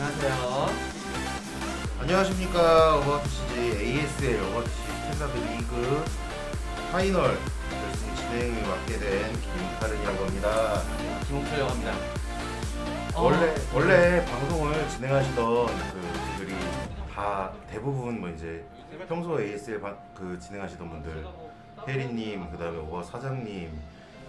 안녕하세요. 안녕하십니까. 오버워치 ASL 오버워치 스탠다드 리그 파이널 결승 진행을 맡게 된 김카른이라고 합니다. 김홍철이라고 합니다. 원래 방송을 진행하시던 그 분들이 다 대부분 뭐 이제 평소 ASL 그 진행하시던 분들 혜리님, 그다음에 오버 사장님,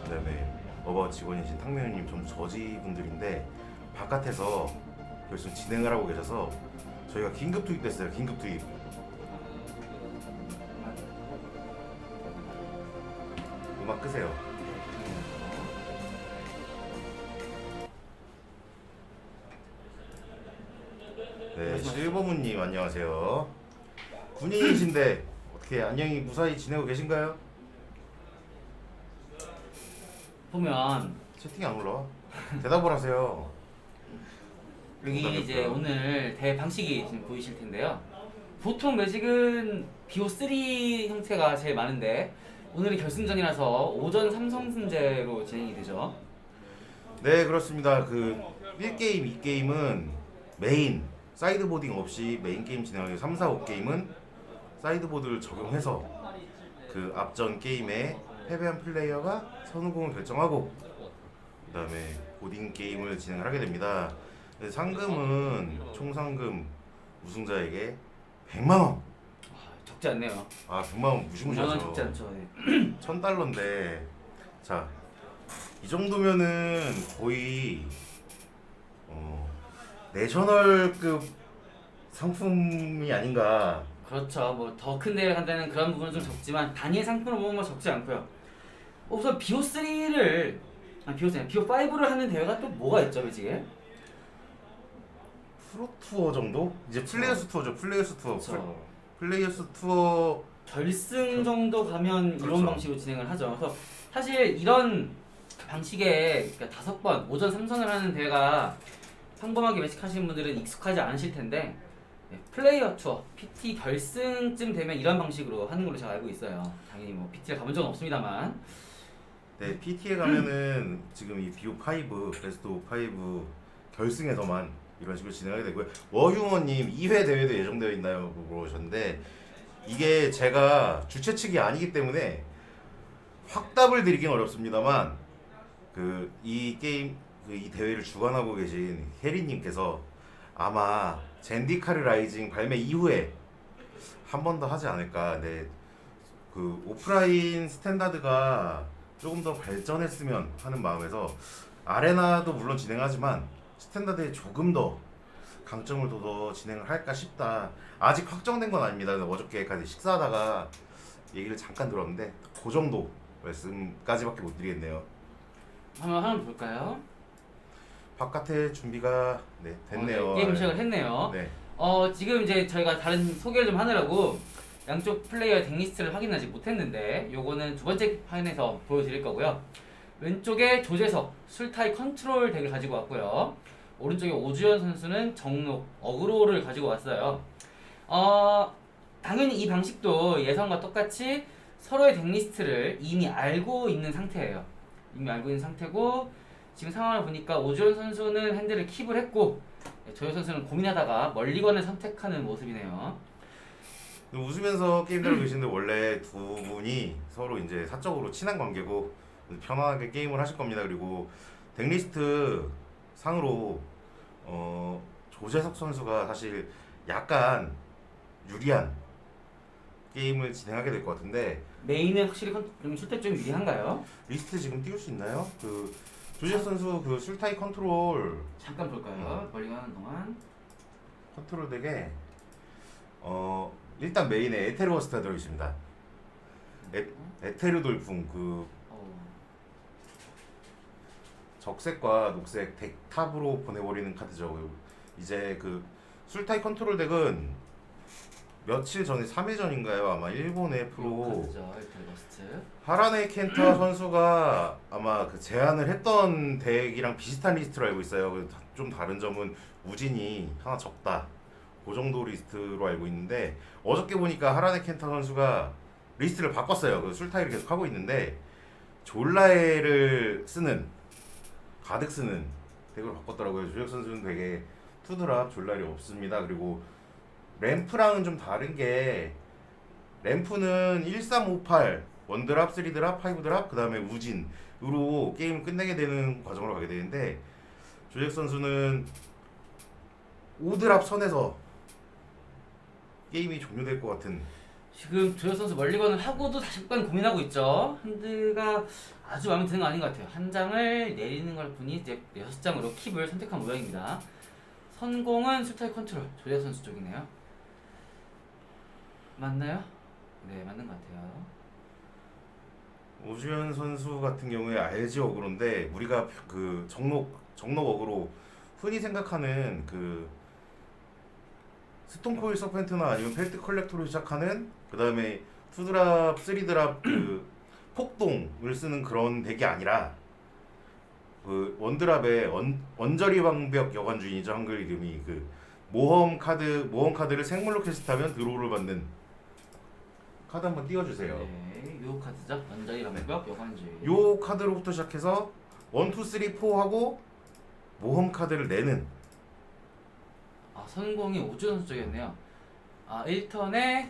그다음에 오버 직원이신 탕면님 전부 저지분들인데 바깥에서 결승 진행을 하고 계셔서 저희가 긴급 투입됐어요. 긴급 투입. 음악 끄세요. 네, 실버무님 안녕하세요. 군인이신데 어떻게 안녕히 무사히 지내고 계신가요? 보면 채팅이 안 올라와. 대답을 하세요. 여기 이제 오늘 대회 방식이 지금 보이실 텐데요. 보통 매직은 BO3 형태가 제일 많은데 오늘이 결승전이라서 오전 삼성승제로 진행이 되죠. 네, 그렇습니다. 그 1게임, 2게임은 메인 사이드보딩 없이 메인 게임 진행하고 3, 4, 5게임은 사이드보드를 적용해서 그 앞전 게임에 패배한 플레이어가 선우공을 결정하고 그 다음에 보딩 게임을 진행을 하게 됩니다. 상금은 총 상금 우승자에게 100만원. 적지 않네요. 아, 100만원 무시무시하죠. 적지 않죠. 네. $1000인데 자, 이 정도면은 거의 내셔널급 상품이 아닌가. 그렇죠. 뭐 더 큰 대회를 간다는 그런 부분은 좀 적지만 단일 상품을 보면 뭐 적지 않고요. 우선 BO3를 BO5를 하는 대회가 또 뭐가 있죠, 매직에? 프로 투어 정도? 이제 플레이어스 투어죠. 플레이어스 투어. 그렇죠. 플레이어스 투어. 결승 정도 가면 그렇죠. 이런 방식으로 진행을 하죠. 그래서 사실 이런 방식의 그러니까 5번 오전 3선을 하는 대회가 평범하게 매직하시는 분들은 익숙하지 않으실 텐데 플레이어 투어, PT 결승쯤 되면 이런 방식으로 하는 걸로 제가 알고 있어요. 당연히 뭐 PT를 가본 적은 없습니다만. 네, PT에 가면은 지금 이 BO5 베스트 오브 5 결승에서만 이런 식으로 진행하게 되고요. 워휴머님 2회 대회도 예정되어 있나요? 물어보셨는데 이게 제가 주최 측이 아니기 때문에 확답을 드리긴 어렵습니다만 그 이 게임 이 대회를 주관하고 계신 혜리님께서 아마 젠디카르 라이징 발매 이후에 한 번 더 하지 않을까. 네, 그 오프라인 스탠다드가 조금 더 발전했으면 하는 마음에서 아레나도 물론 진행하지만 스탠다드에 조금 더 강점을 더 진행을 할까 싶다. 아직 확정된 건 아닙니다. 어저께까지 식사하다가 얘기를 잠깐 들었는데 그 정도 말씀까지밖에 못 드리겠네요. 한번 볼까요? 바깥에 준비가 됐네요. 네, 게임 시작을 했네요. 네. 지금 이제 저희가 다른 소개를 좀 하느라고 양쪽 플레이어의 덱리스트를 확인하지 못했는데 요거는 두 번째 판에서 보여드릴 거고요. 왼쪽에 조재석, 술타이 컨트롤 덱을 가지고 왔고요. 오른쪽에 오주연 선수는 정록, 어그로를 가지고 왔어요. 당연히 이 방식도 예선과 똑같이 서로의 덱리스트를 이미 알고 있는 상태예요. 이미 알고 있는 상태고 지금 상황을 보니까 오주연 선수는 핸들을 킵을 했고 조현 선수는 고민하다가 멀리건을 선택하는 모습이네요. 웃으면서 게임들을 계시는데 원래 두 분이 서로 이제 사적으로 친한 관계고 편안하게 게임을 하실 겁니다. 그리고 덱리스트 상으로 조재석 선수가 사실 약간 유리한 게임을 진행하게 될 것 같은데 메인은 확실히 출퇴 좀 유리한가요? 리스트 지금 띄울 수 있나요? 그 조재석 선수 그 술타이 컨트롤 잠깐 볼까요? 멀리 가는 동안 컨트롤 덱에 일단 메인에 에테르워스타 들어있습니다. 에테르돌풍 그 적색과 녹색 덱 탑으로 보내버리는 카드죠. 이제 그 술타이 컨트롤 덱은 며칠 전에 3회 전인가요? 아마 일본의 프로 하라네 켄타 선수가 아마 그 제안을 했던 덱이랑 비슷한 리스트로 알고 있어요. 좀 다른 점은 우진이 하나 적다. 그 정도 리스트로 알고 있는데 어저께 보니까 하라네 켄타 선수가 리스트를 바꿨어요. 그 술타이를 계속 하고 있는데 졸라에를 쓰는 가득 쓰는 덱으로 바꿨더라고요. 조혁 선수는 되게 투드랍 졸lar이 없습니다. 그리고 램프랑은 좀 다른 게 램프는 1358 원드랍, 3드랍, 5드랍 그 다음에 우진으로 게임을 끝내게 되는 과정으로 가게 되는데 조잭 선수는 5드랍 선에서 게임이 종료될 것 같은. 지금 조혁 선수 멀리건을 하고도 다시 한번 고민하고 있죠. 핸드가 아주 마음에 드는 거 아닌 것 같아요. 한 장을 내리는 걸 보니 이제 6장으로 킵을 선택한 모양입니다. 선공은 스타일 컨트롤 조혁 선수 쪽이네요. 맞나요? 네, 맞는 것 같아요. 오주현 선수 같은 경우에 알지 어그로인데 우리가 그 정록 어그로 흔히 생각하는 그 스톤코일 서펜트나 아니면 펠트 컬렉터로 시작하는 그 다음에 투드랍, 쓰리드랍 그 폭동을 쓰는 그런 덱이 아니라 그 원드랍의 언저리 방벽 여관주인이죠. 한글 이름이 그 모험 카드를 생물로 캐스트하면 드로우를 받는 카드 한번 띄워주세요. 네, 요 카드죠. 완전히 방벽 여관주의. 요 카드로부터 시작해서 1, 2, 3, 4 하고 모험 카드를 내는. 아, 선공이 오주현 선수 쪽이었네요. 아, 1턴에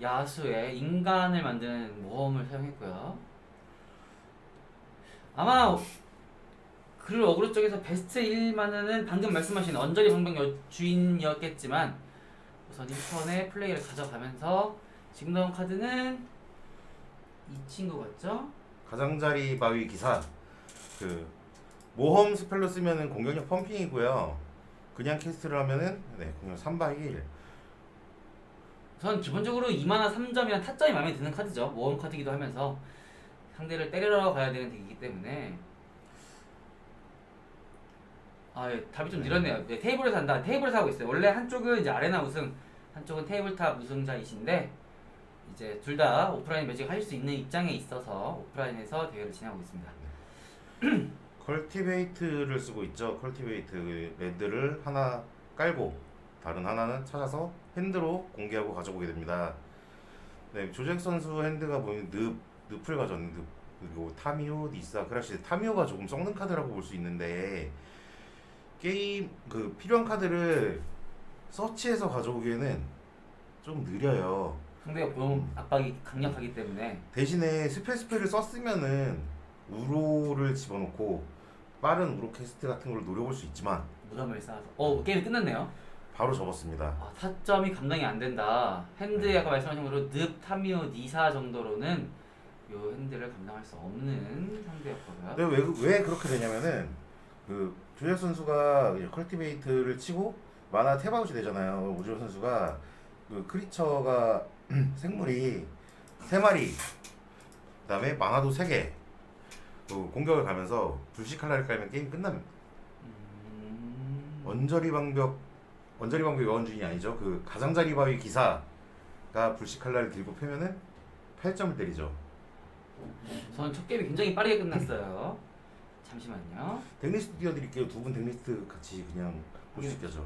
야수의 인간을 만드는 모험을 사용했고요. 아마 그 어그로 쪽에서 베스트 1만은 방금 말씀하신 언저리 방벽 주인이었겠지만 우선 1턴에 플레이를 가져가면서 지금 나온 카드는 이 친구 같죠? 가장자리 바위 기사. 그 모험 스펠로 쓰면은 공격력 펌핑이고요. 그냥 캐스트를 하면은 공격 3바 1. 전 기본적으로 2만화 3점이랑 타점이 마음에 드는 카드죠. 모험 카드기도 하면서 상대를 때리러 가야 되는 덱이기 때문에. 아, 예, 답이 좀 늘었네요. 네, 테이블에서 한다. 테이블에서 하고 있어요. 원래 한쪽은 이제 아레나 우승, 한쪽은 테이블탑 우승자이신데 이제 둘 다 오프라인 매직 할 수 있는 입장에 있어서 오프라인에서 대회를 진행하고 있습니다. 컬티베이트를 쓰고 있죠. 컬티베이트 레드를 하나 깔고 다른 하나는 찾아서 핸드로 공개하고 가져오게 됩니다. 네, 조잭 선수 핸드가 보면 늪을 가져왔는 늪. 그리고 타미오, 니사, 크라시. 타미오가 조금 썩는 카드라고 볼 수 있는데 게임 그 필요한 카드를 서치해서 가져오기에는 좀 느려요. 상대가 보험 압박이 강력하기 때문에 대신에 스펠을 썼으면은 우로를 집어넣고 빠른 우로 캐스트 같은 걸 노려볼 수 있지만 무덤을 쌓아서 게임이 끝났네요. 바로 접었습니다. 아, 타점이 감당이 안 된다. 핸드 아까 말씀하신 대로 늪, 타미오, 니사 정도로는 요 핸드를 감당할 수 없는 상대였고요. 근데 왜 그렇게 되냐면은 그 조재 선수가 이제 컬티베이트를 치고 마나 탭아웃이 되잖아요. 오지호 선수가 그 크리처가 생물이 3마리 그다음에 마나도 3개 공격을 가면서 불시 칼날을 깔면 게임 끝납니다. 언저리 방벽 여원준이 아니죠. 그 가장자리 바위 기사가 불시 칼날을 들고 패면은 8점을 때리죠. 저는 첫 게임이 굉장히 빠르게 끝났어요. 잠시만요. 덱리스트 띄워드릴게요. 두 분 덱리스트 같이 그냥 볼 수 있겠죠.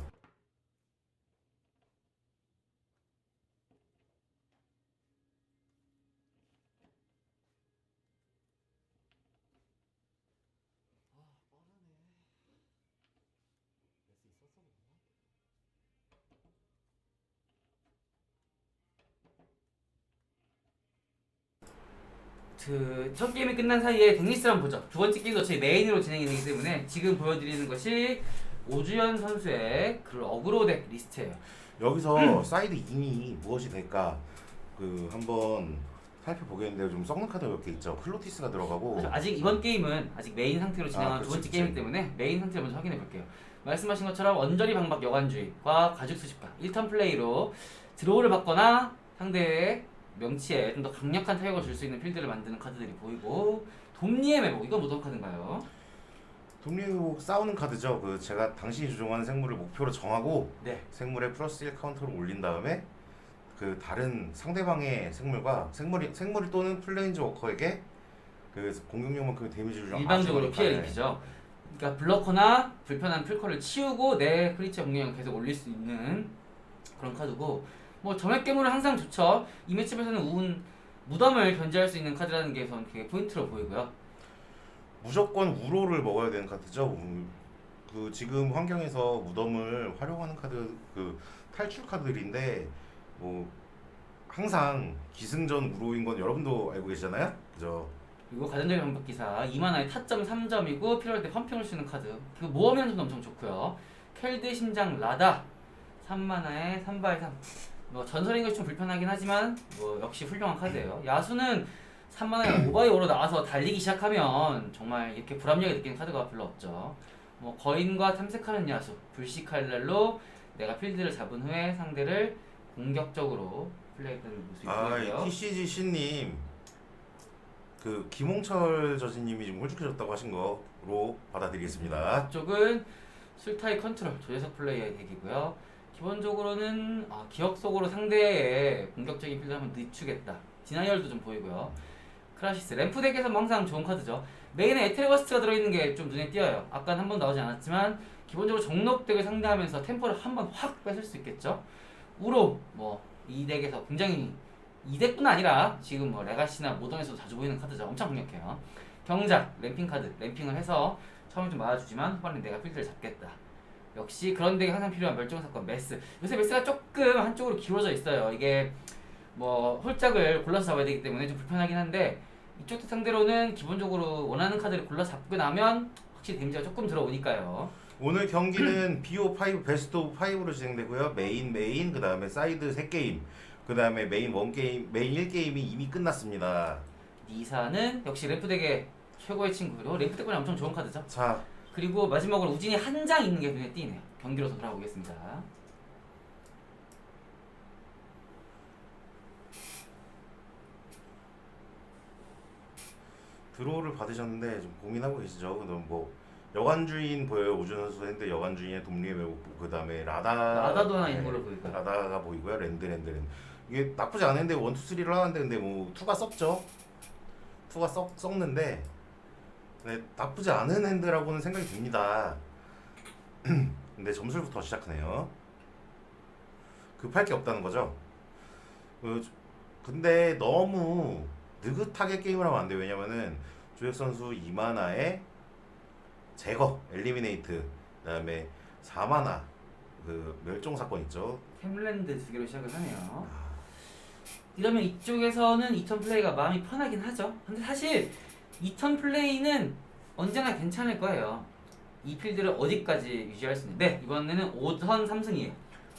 그 첫 게임이 끝난 사이에 덱리스를 한번 보죠. 두 번째 게임도 저희 메인으로 진행이 되기 때문에 지금 보여드리는 것이 오주현 선수의 그 어그로 덱 리스트예요. 여기서 사이드 인이 무엇이 될까 그 한번 살펴보겠는데요. 좀 썩는 카드 몇 개 있죠. 클로티스가 들어가고 아직 이번 게임은 아직 메인 상태로 진행한 두 그치, 번째 그치. 게임이기 때문에 메인 상태를 먼저 확인해 볼게요. 말씀하신 것처럼 언저리 방박 여관주의과 가죽 수집가 1턴 플레이로 드로우를 받거나 상대의 명치에 좀 더 강력한 타격을 줄 수 있는 필드를 만드는 카드들이 보이고 돔니의 매복 이건 무슨 카드인가요? 동료 싸우는 카드죠. 그 제가 당신이 조종하는 생물을 목표로 정하고 네. 생물에 플러스 1 카운터를 올린 다음에 그 다른 상대방의 생물이 또는 플레인즈 워커에게 그 공격력만큼 데미지를 좀 일방적으로 아주니까, 피해를 네. 입히죠. 그러니까 블러커나 불편한 풀커를 치우고 내 크리처 공격력을 계속 올릴 수 있는 그런 카드고 뭐 점액 괴물은 항상 좋죠. 이 매치업에서는 무덤을 견제할 수 있는 카드라는 게 저는 되게 포인트로 보이고요. 무조건 우로를 먹어야 되는 카드죠. 그 지금 환경에서 무덤을 활용하는 카드 그 탈출 카드들인데 뭐 항상 기승전 우로인 건 여러분도 알고 계시잖아요, 그죠? 그리고 가전제비 반복 기사 2만화에 타점 3점이고 필요할 때 펌핑을 쓰는 카드. 그 모험의 연속도 엄청 좋고요. 켈드 심장 라다 3만화에 3바의 3. 뭐 전설인 것이 좀 불편하긴 하지만 뭐 역시 훌륭한 카드예요. 야수는 3만화에 5바이5로 나와서 달리기 시작하면 정말 이렇게 불합리하게 느끼는 카드가 별로 없죠. 뭐 거인과 탐색하는 야수 불시칼날로 내가 필드를 잡은 후에 상대를 공격적으로 플레이하는 모습이 보이고요. TCG 신님 그 김홍철 저지님이 좀 홀쭉해졌다고 하신 거로 받아들이겠습니다. 이쪽은 술타이 컨트롤 조재석 플레이의 덱이고요. 기본적으로는 기억 속으로 상대의 공격적인 필드 한번 늦추겠다. 디나이얼도 좀 보이고요. 크라시스 램프 덱에서 뭐 항상 좋은 카드죠. 메인에 에테르버스트가 들어있는 게 좀 눈에 띄어요. 아까는 한 번 나오지 않았지만 기본적으로 정록 덱을 상대하면서 템포를 한 번 확 뺏을 수 있겠죠. 우로 뭐 이 덱에서 굉장히 이 덱뿐 아니라 지금 뭐 레가시나 모던에서도 자주 보이는 카드죠. 엄청 강력해요. 경작 램핑 카드 램핑을 해서 처음에 좀 막아주지만 후반에 내가 필드를 잡겠다. 역시 그런 덱이 항상 필요한 멸종사건 메스. 요새 메스가 조금 한쪽으로 기울어져 있어요. 이게 뭐 홀짝을 골라서 잡아야 되기 때문에 좀 불편하긴 한데 이쪽 덱 상대로는 기본적으로 원하는 카드를 골라 잡고 나면 확실히 데미지가 조금 들어오니까요. 오늘 경기는 BO5 베스트 오브 5로 진행되고요. 메인 그 다음에 사이드 3게임 그 다음에 메인 1게임 메인 1게임이 이미 끝났습니다. 니사는 역시 램프 덱의 최고의 친구로 램프 덱보다 엄청 좋은 카드죠. 자, 그리고 마지막으로 우진이 한 장 있는 게 눈에 띄네요. 경기로서 돌아보겠습니다. 드로우를 받으셨는데 좀 고민하고 계시죠? 그럼 뭐 여관주인 보여요. 우준 선수 했는데 여관주인의 돔리에 매고 그 다음에 라다도 하나 있는 걸로 보이고요. 라다가 보이고요. 랜드 이게 나쁘지 않은데 1, 2, 3를 하는데 근데 뭐 2가 썩죠. 2가 썩는데 네, 나쁘지 않은 핸드라고는 생각이 듭니다. 근데 점술부터 시작하네요. 급할 게 없다는 거죠. 근데 너무 느긋하게 게임을 하면 안 돼요. 왜냐면은 조혁 선수 2만화에 제거, 엘리미네이트, 그다음에 4만화 그 멸종 사건 있죠. 템랜드 2개로 시작을 하네요. 이러면 이쪽에서는 2턴 플레이가 마음이 편하긴 하죠. 근데 사실 2턴 플레이는 언제나 괜찮을 거예요. 이 필드를 어디까지 유지할 수 있는. 네, 이번에는 5선 3승이에요.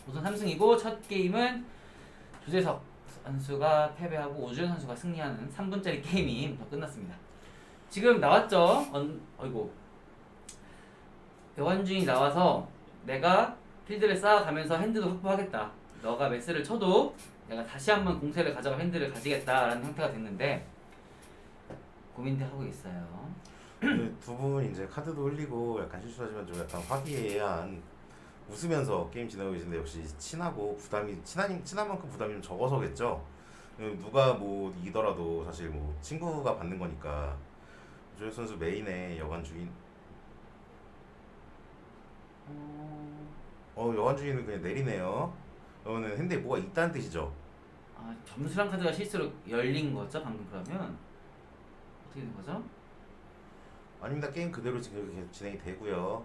5선 3승이고 첫 게임은 조재석 선수가 패배하고 오주현 선수가 승리하는 3분짜리 게임이 끝났습니다. 지금 나왔죠? 어이고 여관중이 나와서 내가 필드를 쌓아가면서 핸드도 확보하겠다. 너가 메스를 쳐도 내가 다시 한번 공세를 가져가 핸드를 가지겠다라는 형태가 됐는데 고민하고 있어요. 두 분 이제 카드도 흘리고 약간 실수하지만 좀 약간 화기애애한 웃으면서 게임 진행하고 계신데 역시 친하고 부담이 친한 만큼 부담이 좀 적어서겠죠. 누가 뭐 이더라도 사실 뭐 친구가 받는 거니까. 조혁 선수 메인의 여관 주인. 여관 주인은 그냥 내리네요. 그러면 핸드에 뭐가 있다는 뜻이죠. 점수랑 카드가 실수로 열린 거죠 방금. 그러면 어떻게 된 거죠? 아닙니다. 게임 그대로 지금 계속 진행이 되고요.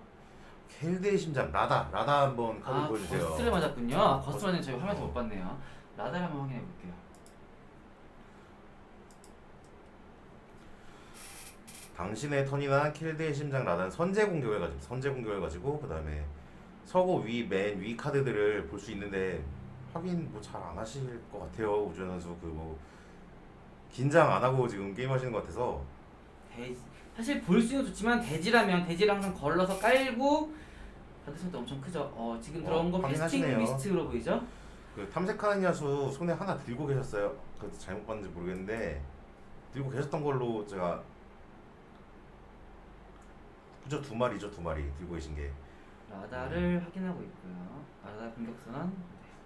켈드의 심장 라다 한번 카드 보여주세요. 거스트를 맞았군요. 거스트 맞은 저희 화면에서 못 봤네요. 라다를 한번 확인해 볼게요. 당신의 턴이나 킬드의 심장 라단 선제 공격을 가지고 그 다음에 서고 맨 위 카드들을 볼 수 있는데 확인 뭐 잘 안 하실 것 같아요. 우주현 선수 그 뭐 긴장 안 하고 지금 게임 하시는 것 같아서. 사실 볼 수 있는 좋지만 대지라면 대지를 항상 걸러서 깔고 받을 수도 엄청 크죠. 지금 들어온 거 패스팅 리스트로 보이죠? 그 탐색하는 야수 손에 하나 들고 계셨어요. 그 잘못 봤는지 모르겠는데 들고 계셨던 걸로 제가. 그죠, 두 마리 들고 계신 게. 라다를 확인하고 있고요. 라다 공격선언.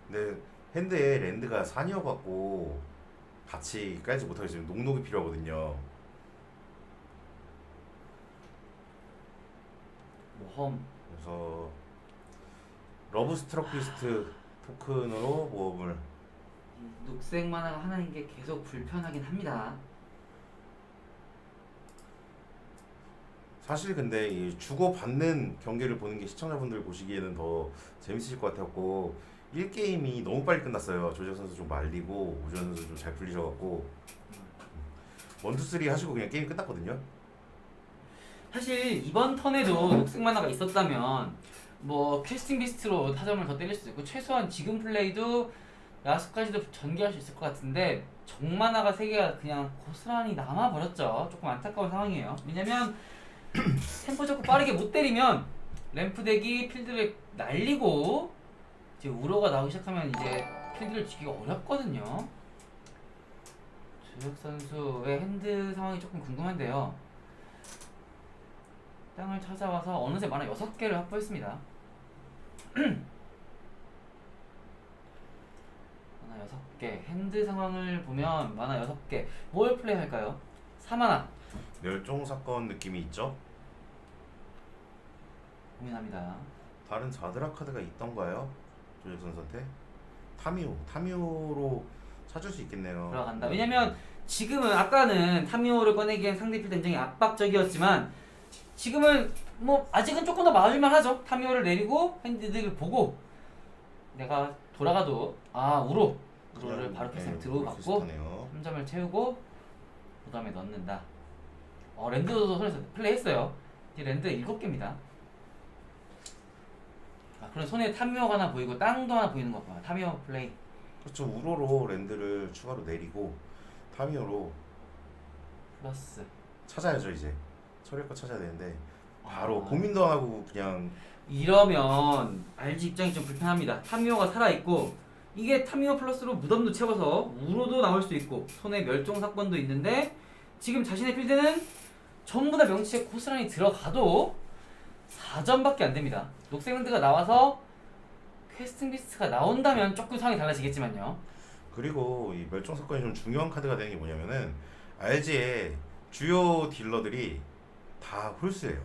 근데 핸드에 랜드가 산이어갖고 같이 깔지 못하게 지금 녹록이 필요하거든요. 모험. 그래서 러브 스트럭비스트 토큰으로 모험을. 녹색 만화가 하나인 게 계속 불편하긴 합니다. 사실 근데 이 주고받는 경기를 보는 게 시청자분들 보시기에는 더 재밌으실 것 같았고 1게임이 너무 빨리 끝났어요. 조재혁 선수 좀 말리고 오주환 선수 좀 잘 풀리셔갖고 1, 2, 3 하시고 그냥 게임 끝났거든요. 사실 이번 턴에도 녹색 만화가 있었다면 뭐 캐스팅 비스트로 타점을 더 때릴 수도 있고 최소한 지금 플레이도 야수까지도 전개할 수 있을 것 같은데 정만화가 3개가 그냥 고스란히 남아버렸죠. 조금 안타까운 상황이에요. 왜냐면 템포 잡고 빠르게 못 때리면 램프덱이 필드를 날리고 이제 우로가 나오기 시작하면 이제 필드를 지키기가 어렵거든요. 조혁 선수의 핸드 상황이 조금 궁금한데요. 땅을 찾아와서 어느새 만화 6개를 확보했습니다. 만화 6개. 핸드 상황을 보면 만화 6개. 뭘 플레이할까요? 3만화. 멸종 사건 느낌이 있죠. 고민합니다. 다른 자드라 카드가 있던가요? 조재혁 선수한테 타미오로 찾을 수 있겠네요. 들어간다. 왜냐면 지금은 아까는 타미오를 꺼내기엔 상대 필드 굉장히 압박적이었지만 지금은 뭐 아직은 조금 더 막아줄만 하죠. 타미오를 내리고 핸드를 보고 내가 돌아가도 우로를 바로 캐스팅 들어받고 3점을 채우고 그 다음에 넣는다. 랜드도 손에서 플레이했어요. 이제 랜드 7개입니다. 그럼 손에 타미오가 하나 보이고 땅도 하나 보이는 것 봐. 타미오 플레이. 그렇죠. 우로로 랜드를 추가로 내리고 타미오로 플러스. 찾아야죠. 이제 처리할 거 찾아야 되는데 바로 아. 고민도 안 하고 그냥 이러면 RG 입장이 좀 불편합니다. 타미오가 살아있고 이게 타미오 플러스로 무덤도 채워서 우로도 나올 수 있고 손에 멸종 사건도 있는데 지금 자신의 필드는 전부 다 명치에 고스란히 들어가도 4점밖에 안 됩니다. 녹색 랜드가 나와서 퀘스팅 비스트가 나온다면 조금 상황이 달라지겠지만요. 그리고 이 멸종 사건이 좀 중요한 카드가 되는 게 뭐냐면은 RG의 주요 딜러들이 다 홀수예요.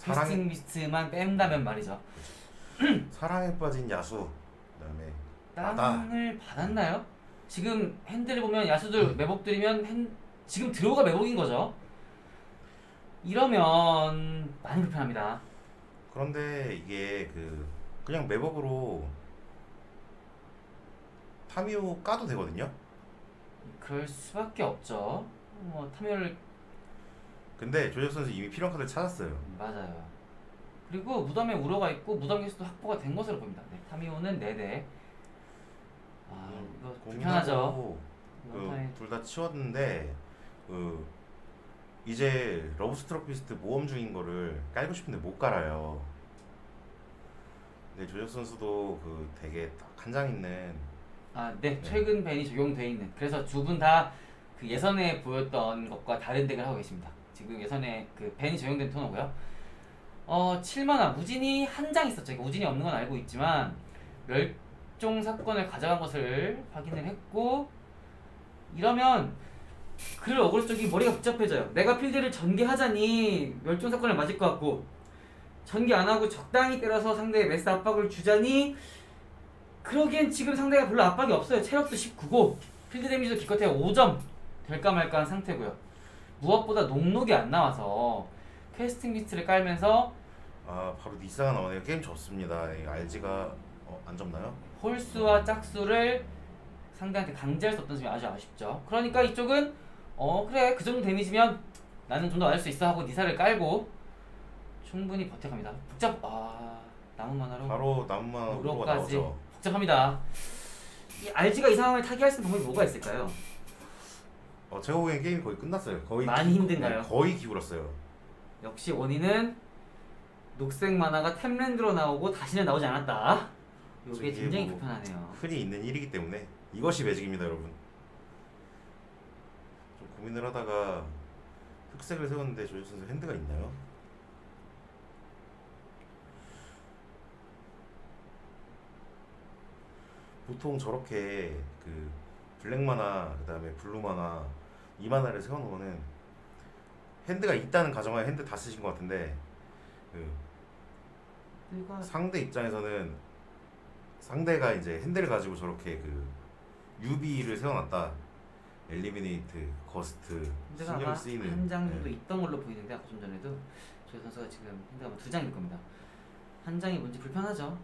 퀘스팅 비스트만 뺀다면 말이죠. 사랑에 빠진 야수 그다음에 땅을 받았나요? 지금 핸들을 보면 야수들 매복들이면 지금 드로우가 매복인 거죠. 이러면 많이 불편합니다. 그런데 이게 그냥 매복으로 타미오 까도 되거든요. 그럴 수밖에 없죠. 타미오를 근데 조재혁 선수 이미 필요한 카드를 찾았어요. 맞아요. 그리고 무덤에 우로가 있고 무덤 개수도 확보가 된 것으로 보입니다. 네, 타미오는 4대. 이거 불편하죠. 둘 다 치웠는데 이제 러브스트럭 비스트 모험 중인 거를 깔고 싶은데 못 깔아요. 근데 조재혁 선수도 되게 딱 한 장 있는 네. 최근 밴이 적용돼 있는. 그래서 두 분 다 그 예선에 보였던 것과 다른 덱을 하고 계십니다. 지금 예선에 그 밴이 적용된 토너고요. 7만화 무진이 한 장 있었죠. 그러니까 우진이 없는 건 알고 있지만 멸종 사건을 가져간 것을 확인을 했고 이러면 그를 어그로 쪽이 머리가 복잡해져요. 내가 필드를 전개하자니 멸종 사건을 맞을 것 같고 전개 안 하고 적당히 때려서 상대의 매스 압박을 주자니 그러기엔 지금 상대가 별로 압박이 없어요. 체력도 19고 필드 데미지도 기껏해야 5점 될까 말까 한 상태고요. 무엇보다 녹록이 안 나와서 퀘스팅 비스트를 깔면서 바로 니사가 나오네요. 게임 졌습니다. RG가 안 졌나요? 홀수와 짝수를 상대한테 강제할 수 없던 점이 아주 아쉽죠. 그러니까 이쪽은 그래 그 정도 데미지면 나는 좀 더 맞을 수 있어 하고 니사를 깔고 충분히 버텨갑니다. 남은 만화로 바로 남만 우로가 우로까지 나오죠. 복잡합니다. 이 RG가 이 상황을 타개할 수 있는 방법이 뭐가 있을까요? 제가 보기엔 게임이 거의 끝났어요. 거의 많이 힘든가요? 거의 기울었어요. 역시 원인은 녹색 만화가 템랜드로 나오고 다시는 나오지 않았다. 이게 굉장히 불편하네요. 흔히 있는 일이기 때문에 이것이 매직입니다, 여러분. 좀 고민을 하다가 흑색을 세웠는데 조재혁 선수 핸드가 있나요? 보통 저렇게 블랙 만화 그다음에 블루 만화 이 만화를 세워놓으면은 핸드가 있다는 가정하에 핸드 다 쓰신 것 같은데 상대 입장에서는 상대가 이제 핸드를 가지고 저렇게 유비를 세워놨다 엘리미네이트, 거스트 핸드가 신경 아마 쓰이는. 한 장 정도 네. 있던 걸로 보이는데 아까 좀 전에도 조혜 선수가 지금 핸드가 아마 2장일 겁니다. 한 장이 뭔지 불편하죠.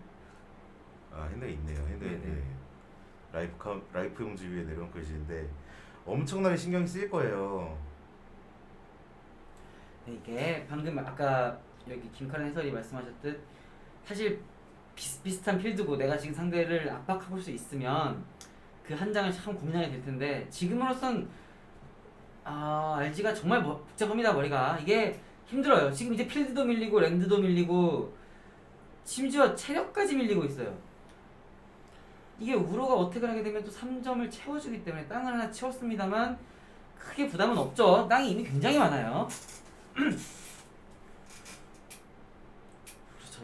아 핸드가 있네요. 핸드 네네. 네. 라이프 용지 위에 내려놓고 계시는데 엄청나게 신경이 쓰일 거예요. 네, 이게 방금 아까 여기 김카렌 해설이 말씀하셨듯 사실 비슷비슷한 필드고 내가 지금 상대를 압박하고 수 있으면 그 한 장을 참 고민하게 될 텐데 지금으로선 RG가 정말 복잡합니다. 머리가 이게 힘들어요. 지금 이제 필드도 밀리고 랜드도 밀리고 심지어 체력까지 밀리고 있어요. 이게 우로가 어택을 하게 되면 또 3점을 채워주기 때문에 땅을 하나 채웠습니다만 크게 부담은 없죠. 땅이 이미 굉장히 많아요. 그렇죠.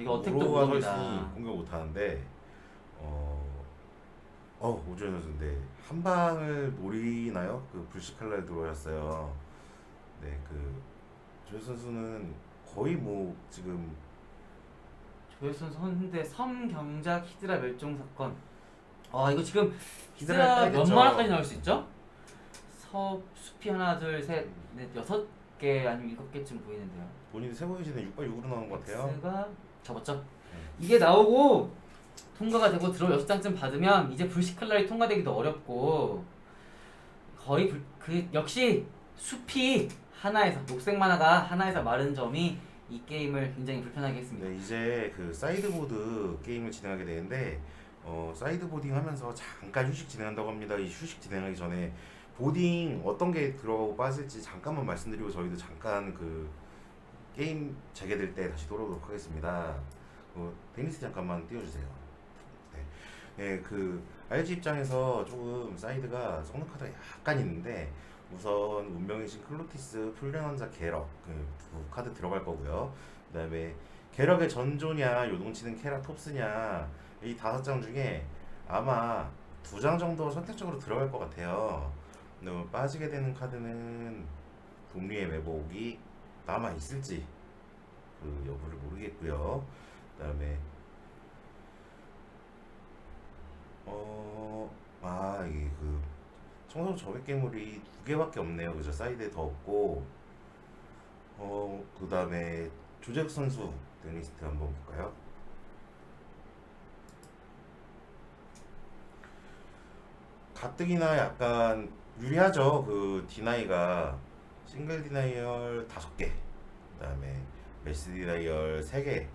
이거 어택도 우로가 서 우로입니다. 있으니 공격 못 하는데 오주현 선수인데 한 방을 노리나요? 그 불시칼날 들어왔어요. 네, 그 조현 선수는 거의 뭐 지금 조혜선 선대 섬경작 히드라 멸종 사건. 이거 지금 히드라 히드라 몇 따야겠죠. 마리까지 나올 수 있죠? 숲이 하나, 둘, 셋, 넷, 6개 아니면 7개쯤 보이는데요. 본인이 세고 계시는 6발6으로 나온 것 같아요. X가 접었죠. 이게 나오고 통과가 되고 드로 6장쯤 받으면 이제 불시칼날이 통과되기도 어렵고 거의 역시 숲이 하나에서 녹색 만화가 하나에서 마른 점이 이 게임을 굉장히 불편하게 했습니다. 네, 이제 그 사이드보드 게임을 진행하게 되는데 사이드보딩 하면서 잠깐 휴식 진행한다고 합니다. 이 휴식 진행하기 전에 보딩 어떤 게 들어가고 빠질지 잠깐만 말씀드리고 저희도 잠깐 그 게임 재개될 때 다시 돌아오도록 하겠습니다. 데니스 잠깐만 띄워주세요. 네, 네, 그 RG 입장에서 조금 사이드가 썩는 카드가 약간 있는데 우선 운명의 신 클로티스, 풀련왕자 게럭 두 카드 들어갈 거고요. 그다음에 게럭의 전조냐 요동치는 케라톱스냐 이 5장 중에 아마 2장 정도 선택적으로 들어갈 것 같아요. 빠지게 되는 카드는 동리의 매복이 남아 있을지 그 여부를 모르겠고요. 그다음에 이게 그 청소년 저백 괴물이 2개밖에 없네요. 그죠? 사이드에 더 없고 그다음에 조잭 선수 데니스트 한번 볼까요? 가뜩이나 약간 유리하죠. 그 디나이가 싱글 디나이얼 5개, 그다음에 매스 디나이얼 3개,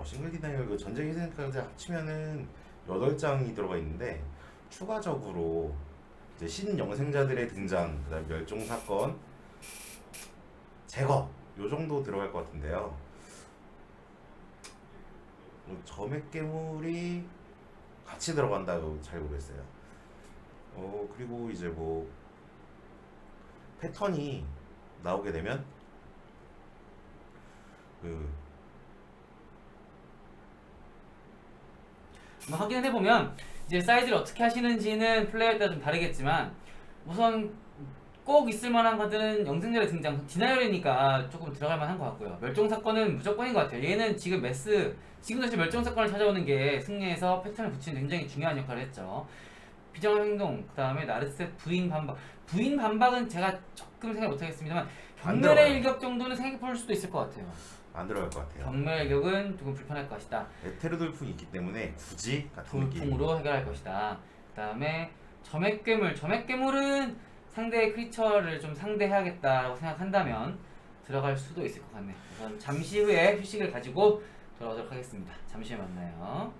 싱글 디나이얼 그 전쟁 희생까지 합치면은 8장이 들어가 있는데 추가적으로 이제 신영생자들의 등장, 그다음 멸종 사건, 제거 요 정도 들어갈 것 같은데요. 점액 괴물이 같이 들어간다고 잘 모르겠어요. 그리고 이제 뭐 패턴이 나오게 되면 그 확인을 해보면 이제 사이즈를 어떻게 하시는지는 플레이어에 따라 좀 다르겠지만 우선 꼭 있을 만한 카드는 영생자의 등장 디나이얼이니까 조금 들어갈 만한 것 같고요. 멸종 사건은 무조건인 것 같아요. 얘는 지금 지금 다시 멸종 사건을 찾아오는 게 승리에서 패턴을 붙이는 굉장히 중요한 역할을 했죠. 비정한 행동, 그 다음에 나르셋 부인 반박. 부인 반박은 제가 조금 생각 못하겠습니다만 안 경멸의 들어가요. 일격 정도는 생각해 볼 수도 있을 것 같아요. 안 들어갈 것 같아요. 경멸의 일격은 조금 불편할 것이다. 에테르 돌풍이 있기 때문에 굳이 같은 느낌. 돌풍으로 해결할 것이다. 그 다음에 점액괴물은 상대의 크리처를 좀 상대해야겠다라고 생각한다면 들어갈 수도 있을 것 같네요. 우선 잠시 후에 휴식을 가지고 돌아오도록 하겠습니다. 잠시 후에 만나요.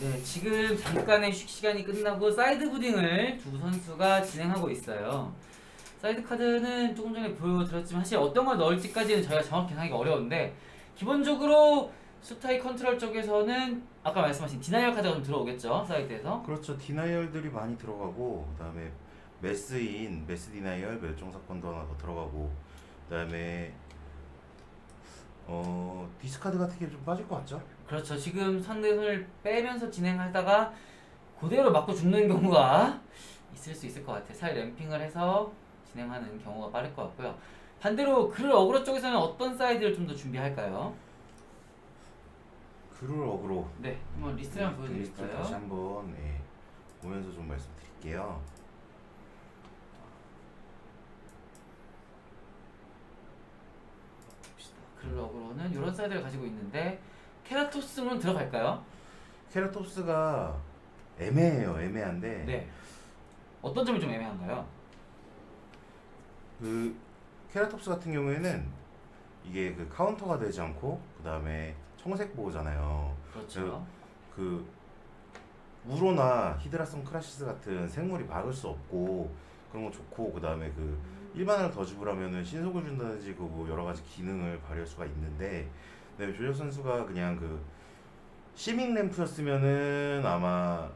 네, 지금 잠깐의 휴식 시간이 끝나고 사이드 부딩을 두 선수가 진행하고 있어요. 사이드 카드는 조금 전에 보여드렸지만 사실 어떤 걸 넣을지까지는 저희가 정확히 하기가 어려운데 기본적으로 수타이 컨트롤 쪽에서는 아까 말씀하신 디나이얼 카드가 좀 들어오겠죠, 사이드에서. 그렇죠. 디나이얼들이 많이 들어가고 그다음에 매스 디나이얼 멸종 사건도 하나 더 들어가고 그다음에 디스카드 같은 게 좀 빠질 것 같죠? 그렇죠. 지금 상대 손을 빼면서 진행하다가 그대로 맞고 죽는 경우가 있을 수 있을 것 같아요. 차라리 램핑을 해서 진행하는 경우가 빠를 것 같고요. 반대로 그를 어그로 쪽에서는 어떤 사이드를 좀 더 준비할까요? 그를 어그로 네, 한번 리스트를 한번 리스트 다시 보여드릴까요? 한번 보면서 좀 말씀드릴게요. 그를 어그로는 이런 사이드를 가지고 있는데 케라토스는 들어갈까요? 케라톱스가 애매해요. 애매한데 네. 어떤 점이 좀 애매한가요? 그 케라톱스 같은 경우에는 이게 그 카운터가 되지 않고 그 다음에 청색 보호잖아요. 그렇죠. 그 우로나 히드라성 크라시스 같은 생물이 박을 수 없고 그런 거 좋고 그 다음에 그 일반을 더 지불하면은 신속을 준다든지 그뭐 여러 가지 기능을 발휘할 수가 있는데 네, 조혁 선수가 그냥 그 시밍 램프였으면은 아마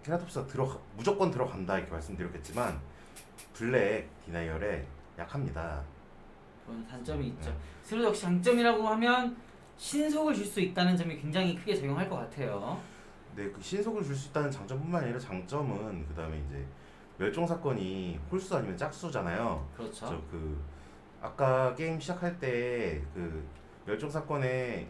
케라톱스가 무조건 들어간다 이렇게 말씀드렸겠지만 블랙 디나이얼에 약합니다. 그런 단점이 있죠. 네. 스루 역시 장점이라고 하면 신속을 줄 수 있다는 점이 굉장히 크게 작용할 것 같아요. 네, 그 신속을 줄 수 있다는 장점뿐만 아니라 장점은 그 다음에 이제 멸종 사건이 홀수 아니면 짝수잖아요. 그렇죠. 저 그 아까 게임 시작할 때 그 멸종 사건의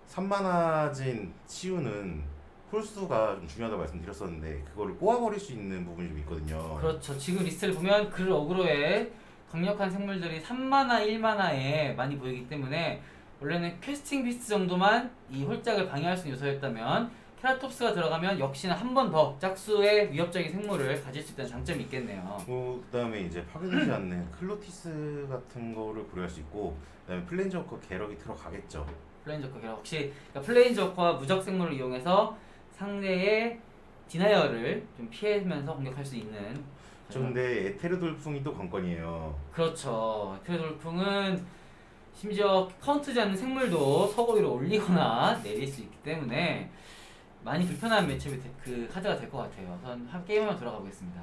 3만화진 치유는 홀수가 좀 중요하다고 말씀드렸었는데 그거를 꼬아버릴 수 있는 부분이 좀 있거든요. 그렇죠. 지금 리스트를 보면 그 어그로에 강력한 생물들이 3만화, 1만화에 많이 보이기 때문에 원래는 퀘스팅 비스트 정도만 이 홀짝을 방해할 수 있는 요소였다면 케라톱스가 들어가면 역시나 한 번 더 짝수의 위협적인 생물을 가질 수 있다는 장점이 있겠네요. 그다음에 이제 파괴되지 않는 클로티스 같은 거를 고려할 수 있고 그다음에 플레인저커 게럭이 들어가겠죠. 플레인저커 게라 혹시 그러니까 플레인저커와 무적 생물을 이용해서 상대의 디나이어를 좀 피하면서 공격할 수 있는 저 근데 에테르 돌풍이 또 관건이에요. 그렇죠. 테돌풍은 심지어 카운트지 않는 생물도 서거 위로 올리거나 내릴 수 있기 때문에 많이 불편한 매치업이 그 카드가 될 것 같아요. 우선 한 게임만 돌아가보겠습니다.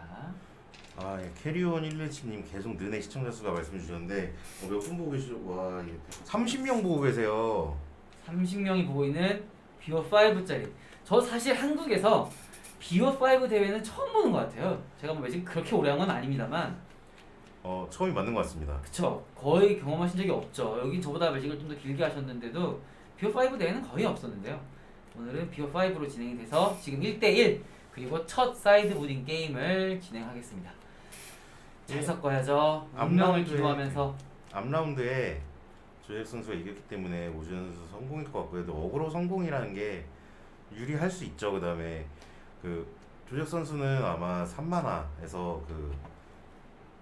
아, 예, 캐리온 117님 계속 느네 시청자 수가 말씀 주셨는데 몇 분 보고 계시죠? 와, 30명 보고 계세요. 30명이 보고 있는 BO5짜리. 저 사실 한국에서 BO5 대회는 처음 보는 것 같아요. 제가 뭐 매직 그렇게 오래 한 건 아닙니다만 처음이 맞는 것 같습니다. 그쵸. 거의 경험하신 적이 없죠. 여긴 저보다 매직을 좀 더 길게 하셨는데도 BO5 대회는 거의 없었는데요. 오늘은 BO5로 진행이 돼서 지금 1대1 그리고 첫 사이드 무딩 게임을 진행하겠습니다. 잘 예. 섞어야죠. 운명을 앞라운드에 기도하면서 앞라운드에 조혁 선수가 이겼기 때문에 오준 선수 성공일 것 같고요. 또 어그로 성공이라는 게 유리할 수 있죠. 그다음에 그 조혁 선수는 아마 3만화에서 그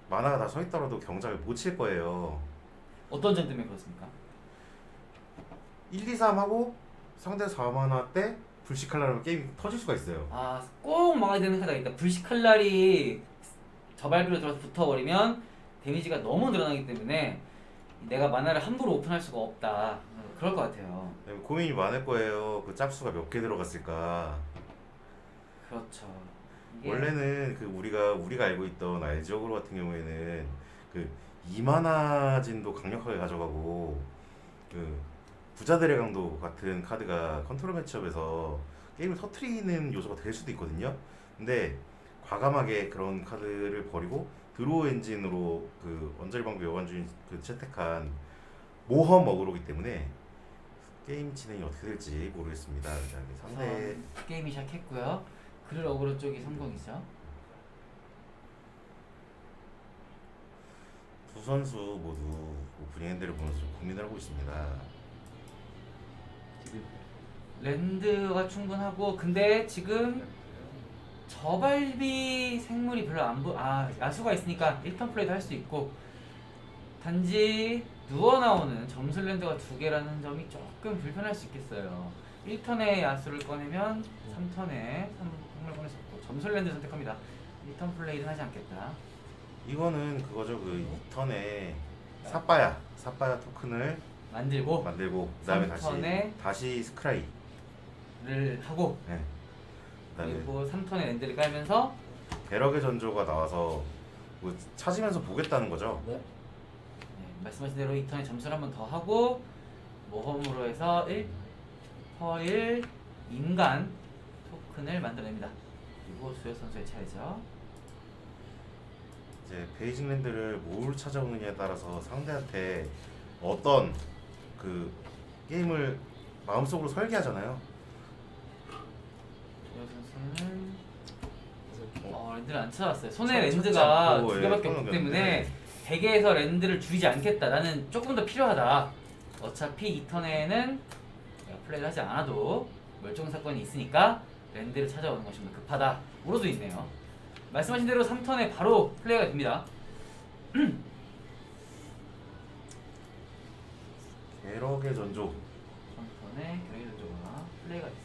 만화가 다 서 있더라도 경작을 못 칠 거예요. 어떤 점 때문에 그렇습니까? 1, 2, 3 하고 상대 4만화 때 불시칼라면 게임이 터질 수가 있어요. 아, 꼭 막아야 되는 카드가 있다. 불시칼날이 저발비로 들어서 붙어버리면 데미지가 너무 늘어나기 때문에 내가 만화를 함부로 오픈할 수가 없다. 그럴 것 같아요. 고민이 많을 거예요. 그 짝수가 몇 개 들어갔을까? 그렇죠. 이게 원래는 그 우리가 알고 있던 알지오그로 같은 경우에는 그 이만화진도 강력하게 가져가고 그 부자들의 강도 같은 카드가 컨트롤 매치업에서 게임을 터트리는 요소가 될 수도 있거든요. 근데 과감하게 그런 카드를 버리고 드로우 엔진으로 그 원자리방비 여관주인 그 채택한 모험 어그로기 때문에 게임 진행이 어떻게 될지 모르겠습니다. 상대 우선 게임이 시작했고요. 그를 어그로 쪽이 성공이죠. 두 선수 모두 오프닝 핸들을 보면서 좀 고민을 하고 있습니다. 지금 랜드가 충분하고 근데 지금 저발비 생물이 별로 야수가 있으니까 1턴 플레이도 할 수 있고 단지 누워 나오는 점술 랜드가 두 개라는 점이 조금 불편할 수 있겠어요. 1턴에 야수를 꺼내면 3턴에 3을 꺼낼 수 없고 점술랜드 선택합니다. 1턴 플레이는 하지 않겠다. 이거는 그거죠. 그 2턴에 사빠야 토큰을 만들고 만들고 그다음에 3턴에 다시 스크라이. 를 하고 네. 그다음에 그리고 3턴에 랜드를 깔면서 배럭의 전조가 나와서 뭐 찾으면서 보겠다는 거죠. 네. 네, 말씀하신 대로 2턴에 점수를 한 번 더 하고 모험으로 해서 1퍼1 인간 토큰을 만들어냅니다. 그리고 수혁 선수의 차례죠. 이제 베이징랜드를 뭘 찾아오느냐에 따라서 상대한테 어떤 그 게임을 마음속으로 설계하잖아요. 수혁 선수는 랜드를 안 찾아왔어요. 손에 찾지 랜드가 않고, 2개밖에 없기 끊어졌는데. 때문에 대계에서 랜드를 줄이지 않겠다. 나는 조금 더 필요하다. 어차피 2턴에는 플레이를 하지 않아도 멸종 사건이 있으니까 랜드를 찾아오는 것이 좀 더 급하다. 우로도 있네요. 말씀하신 대로 3턴에 바로 플레이가 됩니다. 배럭의 전조. 3턴에 경기 전조가 플레이가 됐어요.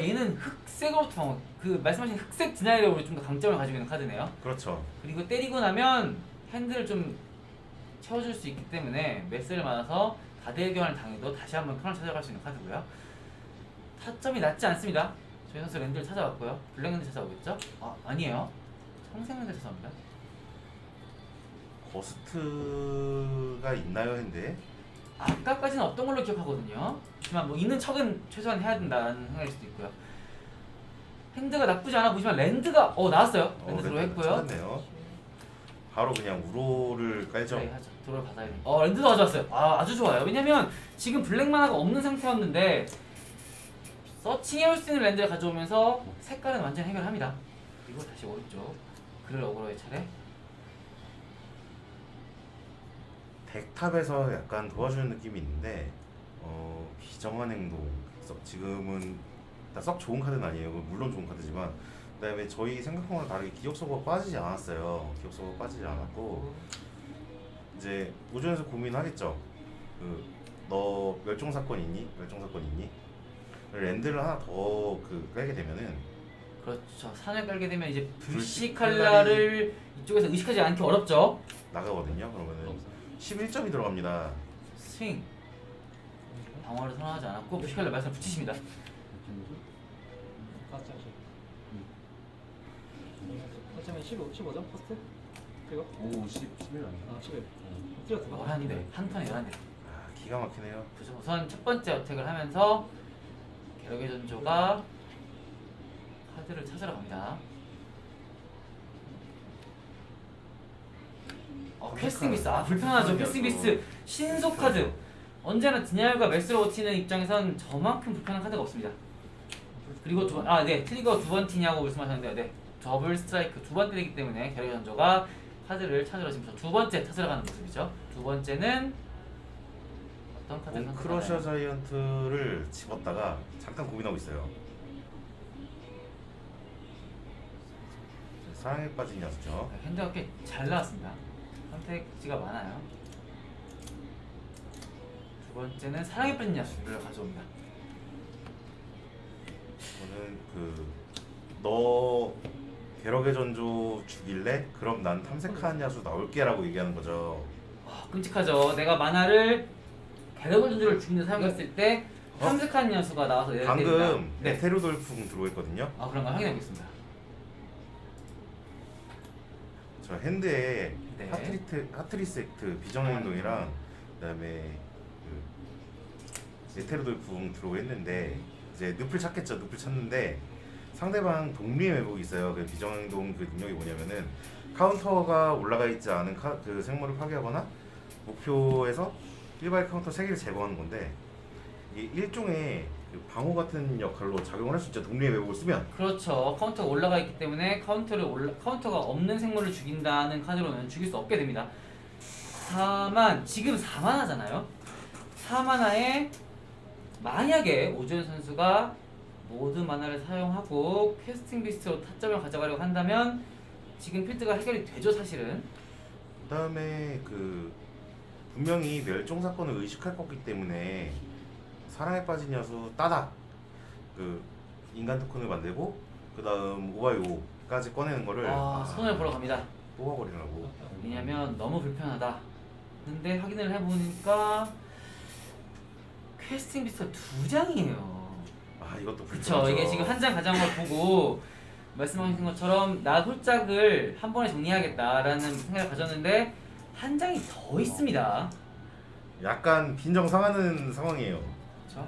얘는 흑색으로 통한 그 말씀하신 흑색 디나이력으로 좀 더 강점을 가지고 있는 카드네요. 그렇죠. 그리고 때리고 나면 핸들을 좀 채워줄 수 있기 때문에 메스를 맞아서 가대 교환을 당해도 다시 한번 턴을 찾아갈 수 있는 카드고요. 타점이 낮지 않습니다. 저희 선수 랜드를 찾아왔고요. 블랙랜드 찾아오겠죠? 아니에요. 청색랜드 찾아옵니다. 거스트가 있나요, 핸드에? 아까까지는 없던 걸로 기억하거든요. 하지만 뭐 있는 척은 최소한 해야 된다는 생각일 수도 있고요. 핸드가 나쁘지 않아 보이지만 랜드가 나왔어요. 랜드 들어했고요. 찾았네요. 바로 그냥 우로를 깔죠. 네, 하죠. 도로를 받아야 돼. 랜드도 가져왔어요. 아주 좋아요. 왜냐면 지금 블랙 만화가 없는 상태였는데 서칭해올 수 있는 랜드를 가져오면서 색깔은 완전 해결합니다. 그리고 다시 오른쪽 그를 어그로의 차례. 덱탑에서 약간 도와주는 느낌이 있는데 비정한 행동. 지금은 썩 좋은 카드는 아니에요. 물론 좋은 카드지만 그다음에 저희 생각과는 다르게 기억소가 빠지지 않았어요. 기억소가 빠지지 않았고 이제 오전에서 고민하겠죠. 너 멸종 사건 있니? 멸종 사건 있니? 랜드를 하나 더 깔게 되면은 그렇죠. 산을 깔게 되면 이제 불씨 불씨 칼날을 이쪽에서 의식하지 않기 어렵죠. 나가거든요. 그러면은 11점이 들어갑니다. 스윙. 방어를 선언하지 않았고 불씨 칼날 말씀 붙이십니다. 어쩌면 15점 퍼스트? 그리고? 오, 11 아니야? 11. 틀렸어. 11대 한 턴에 11대. 기가 막히네요. 그죠. 우선 첫 번째 어택을 하면서 게럭의 전조가 카드를 찾으러 갑니다. 캐스팅 비스. 불편하죠. 캐스팅 비스 신속 카드. 언제나 디냐일과 메스로 버티는 입장에선 저만큼 불편한 카드가 없습니다. 그리고 트리거 두 번 티냐고 말씀하셨는데 더블 스트라이크 두 번 때리기 때문에 게럭의 전조가 카드를 찾으러 지금 두 번째 찾으러 가는 모습이죠. 두 번째는 어떤 카드를 몽크러셔 자이언트를 집었다가 잠깐 고민하고 있어요. 사랑에 빠진 야수죠. 핸드가 꽤 잘 나왔습니다. 선택지가 많아요. 두 번째는 사랑에 빠진 야수를 가져옵니다. 저는 너 게럭의 전조 죽일래? 그럼 난 탐색한 야수 나올게라고 얘기하는 거죠. 끔찍하죠. 내가 만화를 게럭의 전조를 죽이는 데 사용했을 때 탐색한 야수가 나와서 내가 때린다. 방금 에테르돌풍 들어있거든요. 그런가 확인해 보겠습니다. 저 핸드에 네. 하트리스 액트 비정의 행동이랑 그다음에 에테르돌풍 들어있는데 이제 늪을 찾겠죠. 늪을 찾는데 상대방 동리의 매복이 있어요. 그 비정행동 능력이 뭐냐면은 카운터가 올라가 있지 않은 그 생물을 파괴하거나 목표에서 일발 카운터 3개를 제거하는 건데 이게 일종의 방어 같은 역할로 작용을 할 수 있죠. 동리의 매복을 쓰면. 그렇죠. 카운터가 올라가 있기 때문에 카운터가 없는 생물을 죽인다는 카드로는 죽일 수 없게 됩니다. 다만 지금 4만화잖아요. 4만화에 만약에 오주현 선수가 모든 만화를 사용하고 캐스팅 비스트로 타점을 가져가려고 한다면 지금 필드가 해결이 되죠, 사실은. 그다음에 분명히 멸종 사건을 의식할 거기 때문에 사랑에 빠진 야수 따닥 그 인간 토큰을 만들고 그 다음 오바이오까지 꺼내는 거를 손을 보러 갑니다. 뽑아버리려고. 왜냐면 너무 불편하다. 근데 확인을 해보니까 퀘스팅 비스가 2장이에요. 이것도 그쵸. 이게 지금 한 장 가져온 걸 보고 말씀하신 것처럼 나 홀짝을 한 번에 정리하겠다라는 생각을 가졌는데 한 장이 더 있습니다. 약간 빈정 상하는 상황이에요. 그쵸.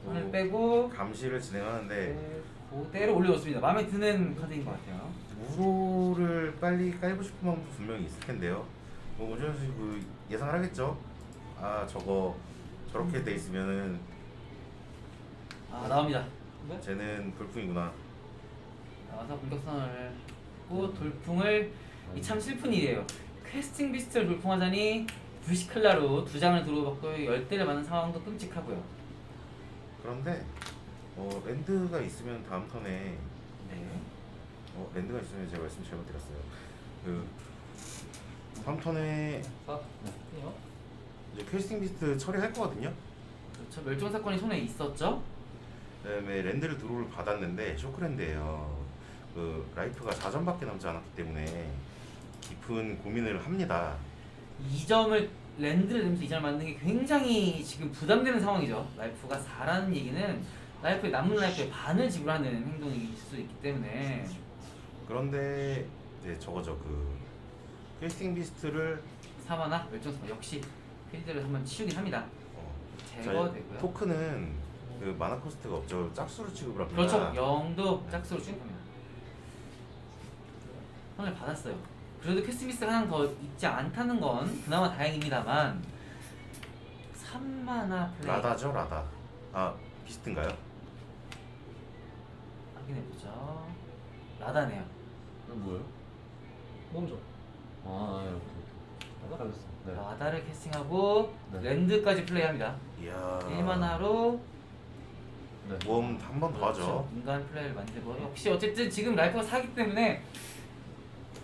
손을 빼고 감시를 진행하는데 그대로 올려놓습니다. 마음에 드는 카드인 것 같아요. 무로를 빨리 깔고 싶은 마음도 분명히 있을 텐데요. 뭐 오준현 선수 그 예상을 하겠죠. 저거 저렇게 돼 있으면은 나옵니다. 네? 쟤는 돌풍이구나. 나와서 공격선을 고 돌풍을 이 참 슬픈 일이에요. 퀘스팅 비스트를 돌풍하자니 불시클라로 2장을 들어받고 10대를 맞는 상황도 끔찍하고요. 그런데 랜드가 있으면 다음 턴에 네. 랜드가 있으면 제가 말씀 잘못 드렸어요. 그 다음 턴에 4. 이요? 이제 퀘스팅 비스트 처리할 거거든요. 그렇죠. 멸종 사건이 손에 있었죠. 그다음에 랜드를 드로우를 받았는데 쇼크랜드예요. 그 라이프가 4점밖에 남지 않았기 때문에 깊은 고민을 합니다. 2점을 랜드를 내면서 2점을 만드는 게 굉장히 지금 부담되는 상황이죠. 라이프가 4라는 얘기는 라이프의 남는 라이프의 반을 지불하는 행동일 수 있기 때문에 그런데 이제 저거죠. 그 퀘스팅 비스트를 3하나 멸종 사건 역시 필드를 한번 치우긴 합니다. 저희 제거되고요. 토큰은 그 마나 코스트가 없죠. 짝수로 취급을 합니다. 그렇죠. 0도 짝수로 취급합니다. 손을 받았어요. 그래도 퀘스미스가 하나 더 있지 않다는 건 그나마 다행입니다만 3만화 플레이 라다죠, 라다. 비스트인가요? 확인해보죠. 라다네요. 이건 뭐예요? 몸죠. 이렇게. 알겠어. 네. 라다를 캐스팅하고 네. 랜드까지 플레이합니다. 이야. 1만화로 네. 모험 한 번 더 하죠. 인간 플레이를 만들고 역시 어쨌든 지금 라이프가 사기 때문에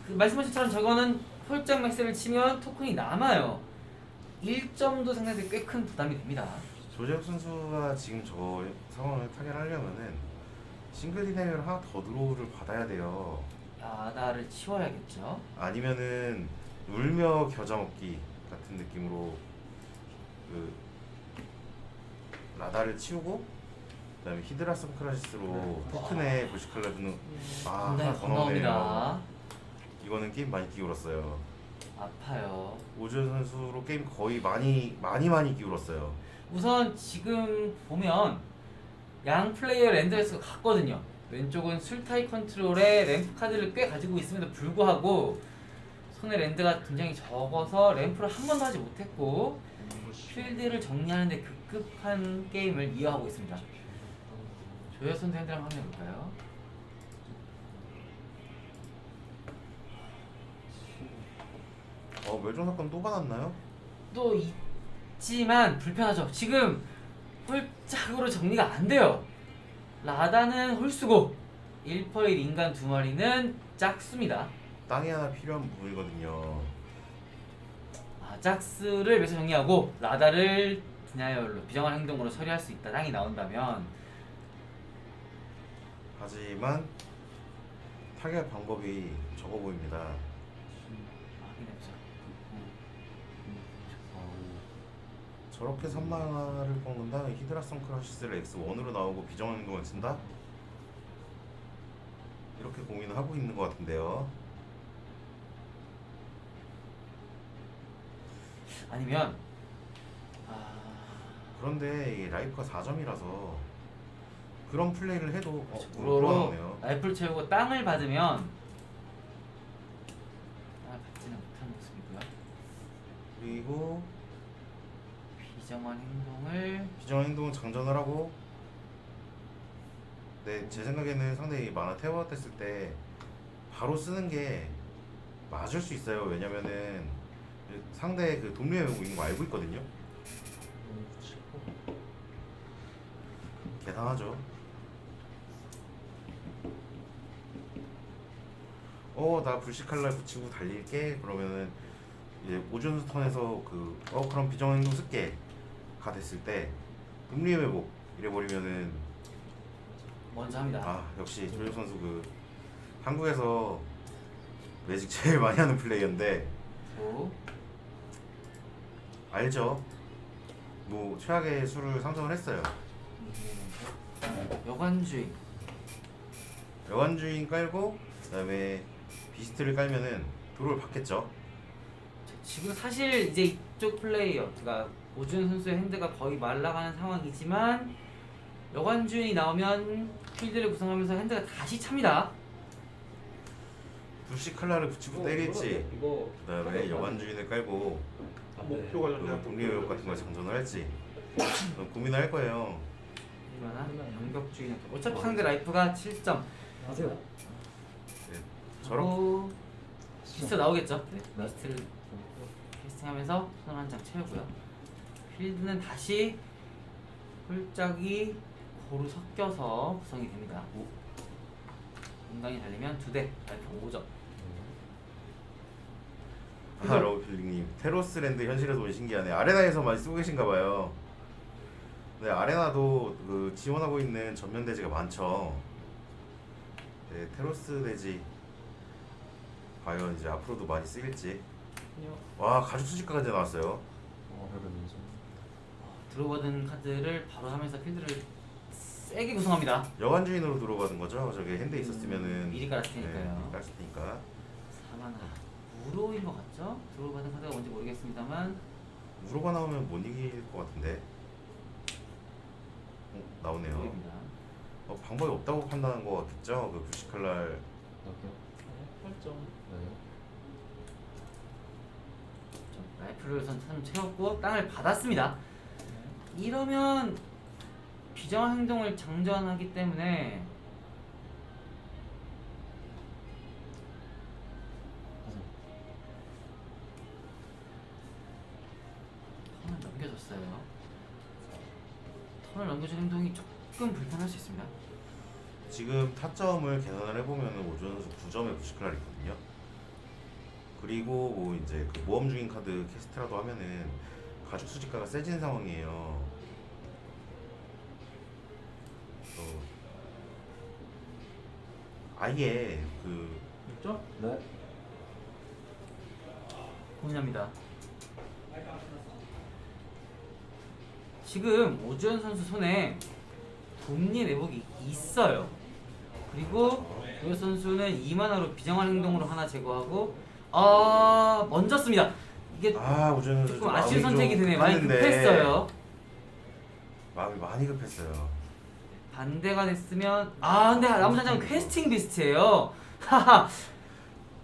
그 말씀하신 것처럼 저거는 홀짝 맥스를 치면 토큰이 남아요. 1점도 상대한테 꽤 큰 부담이 됩니다. 조재혁 선수가 지금 저 상황을 타결하려면은 싱글 디나이를 하나 더 드로우를 받아야 돼요. 라다를 치워야겠죠. 아니면은 울며 겨자 먹기 같은 느낌으로 그 라다를 치우고 그다음에 히드라 선크라시스로 토큰에 부시칼라브는 네, 하나 더 나오네요. 나옵니다. 이거는 게임 많이 기울었어요. 아파요. 오주현 선수로 게임 거의 많이 기울었어요. 우선 지금 보면 양 플레이어 랜드레스가 같거든요. 왼쪽은 술타이 컨트롤에 램프 카드를 꽤 가지고 있음에도 불구하고 손에 랜드가 굉장히 적어서 램프를 한 번도 하지 못했고 필드를 정리하는 데 급급한 게임을 이어가고 있습니다. 조여선 핸들 한번 확인해볼까요? 멸종 사건 또 받았나요? 또 있지만 불편하죠. 지금 홀짝으로 정리가 안 돼요. 라다는 홀수고 1퍼1 인간 2마리는 짝수입니다. 땅이 하나 필요한 부분이거든요. 짝수를 여기서 정리하고 라다를 디나이얼로 비정한 행동으로 처리할 수 있다. 땅이 나온다면 하지만 타결 방법이 적어 보입니다. 확인해보자. 저렇게 3만화를 뽑는 다음에 히드라 선크라시스를 X1으로 나오고 비정한 행동을 쓴다? 이렇게 고민을 하고 있는 것 같은데요. 아니면 그런데 이 라이프가 4점이라서 그런 플레이를 해도 우로로 나오네요. 라이프를 채우고 땅을 받으면 땅을 받지는 못한 모습이고요. 그리고 비정한 행동을 비정한 행동은 장전을 하고 제 생각에는 상대히 만화 태워됐을 때 바로 쓰는 게 맞을 수 있어요. 왜냐면은 상대 그 동료에 있는 거 알고 있거든요. 계산하죠. 나 불시칼날 붙이고 달릴게. 그러면은 이제 오준수 턴에서 그럼 비정한 행동 쓸게 가 됐을 때 금리의 회복 이래버리면은 먼저 합니다. 아 역시 조재혁 선수 그 한국에서 매직 제일 많이 하는 플레이어인데 오. 알죠? 뭐 최악의 수를 상정을 했어요. 여관주의. 여관주인 깔고 그다음에 비스트를 깔면은 드로우를 받겠죠. 지금 사실 이제 이쪽 플레이어, 그러니까 오준 선수의 핸드가 거의 말라가는 상황이지만 여관주인이 나오면 필드를 구성하면서 핸드가 다시 찹니다. 부시 칼라를 붙이고 때릴지 이거 그다음에 여관주인을 깔고 목표 그 관련된 독립 외국 같은 걸 장전을 할지 고민을 할 거예요. 얼마나 연격주의. 어차피 상대 라이프가 7점. 아세요? 네, 저렇게 하고 비스트 나오겠죠? 네, 네. 비스트를 캐스팅하면서 손 한 장 채우고요. 필드는 다시 홀짝이 고루 섞여서 구성이 됩니다. 공간이 달리면 2대, 라이프 5점. 아 러브필링님 테로스랜드 현실에서 온 신기하네. 아레나에서 많이 쓰고 계신가 봐요. 네 아레나도 그 지원하고 있는 전면 대지가 많죠. 네 테로스 대지 과연 이제 앞으로도 많이 쓰일지. 와 가죽 수집가까지 나왔어요. 해변에서. 들어오던 카드를 바로 하면서 필드를 세게 구성합니다. 여관주인으로 들어가는 거죠. 저게 핸드에 있었으면은 미리 깔았을 테니까요. 네, 미리 깔았을 테니까. 4만화. 무로인 것 같죠? 들어오받은 카드가 뭔지 모르겠습니다만 우로가 나오면 못 이길 것 같은데. 나오네요. 무로입니다. 방법이 없다고 판단한 거 같겠죠. 그 부시칼날 할게요. 8점. 네. 라이프를 우선 채웠고 땅을 받았습니다. 이러면 비정한 행동을 장전하기 때문에 하세요. 턴을 넘겨줬어요. 턴을 넘겨준 행동이 조금 불편할 수 있습니다. 지금 타점을 계산을 해보면 오준 선수 9점에 부시칼날 있거든요. 그리고 뭐 이제 그 모험 중인 카드 캐스트라도 하면은 가죽 수집가가 세진 상황이에요. 아예 그 6점? 네. 고민합니다. 지금 오주현 선수 손에 금리 내복이 있어요. 그리고 이 선수는 2만화로 비정한 행동으로 하나 제거하고 먼저 씁니다. 이게 오준 선수 조금 아쉬운 선택이 좀 드네. 많이 급했는데 급했어요. 마음이 많이 급했어요. 반대가 됐으면 근데 나머지 한 장은 퀘스팅 비스트예요. 하하.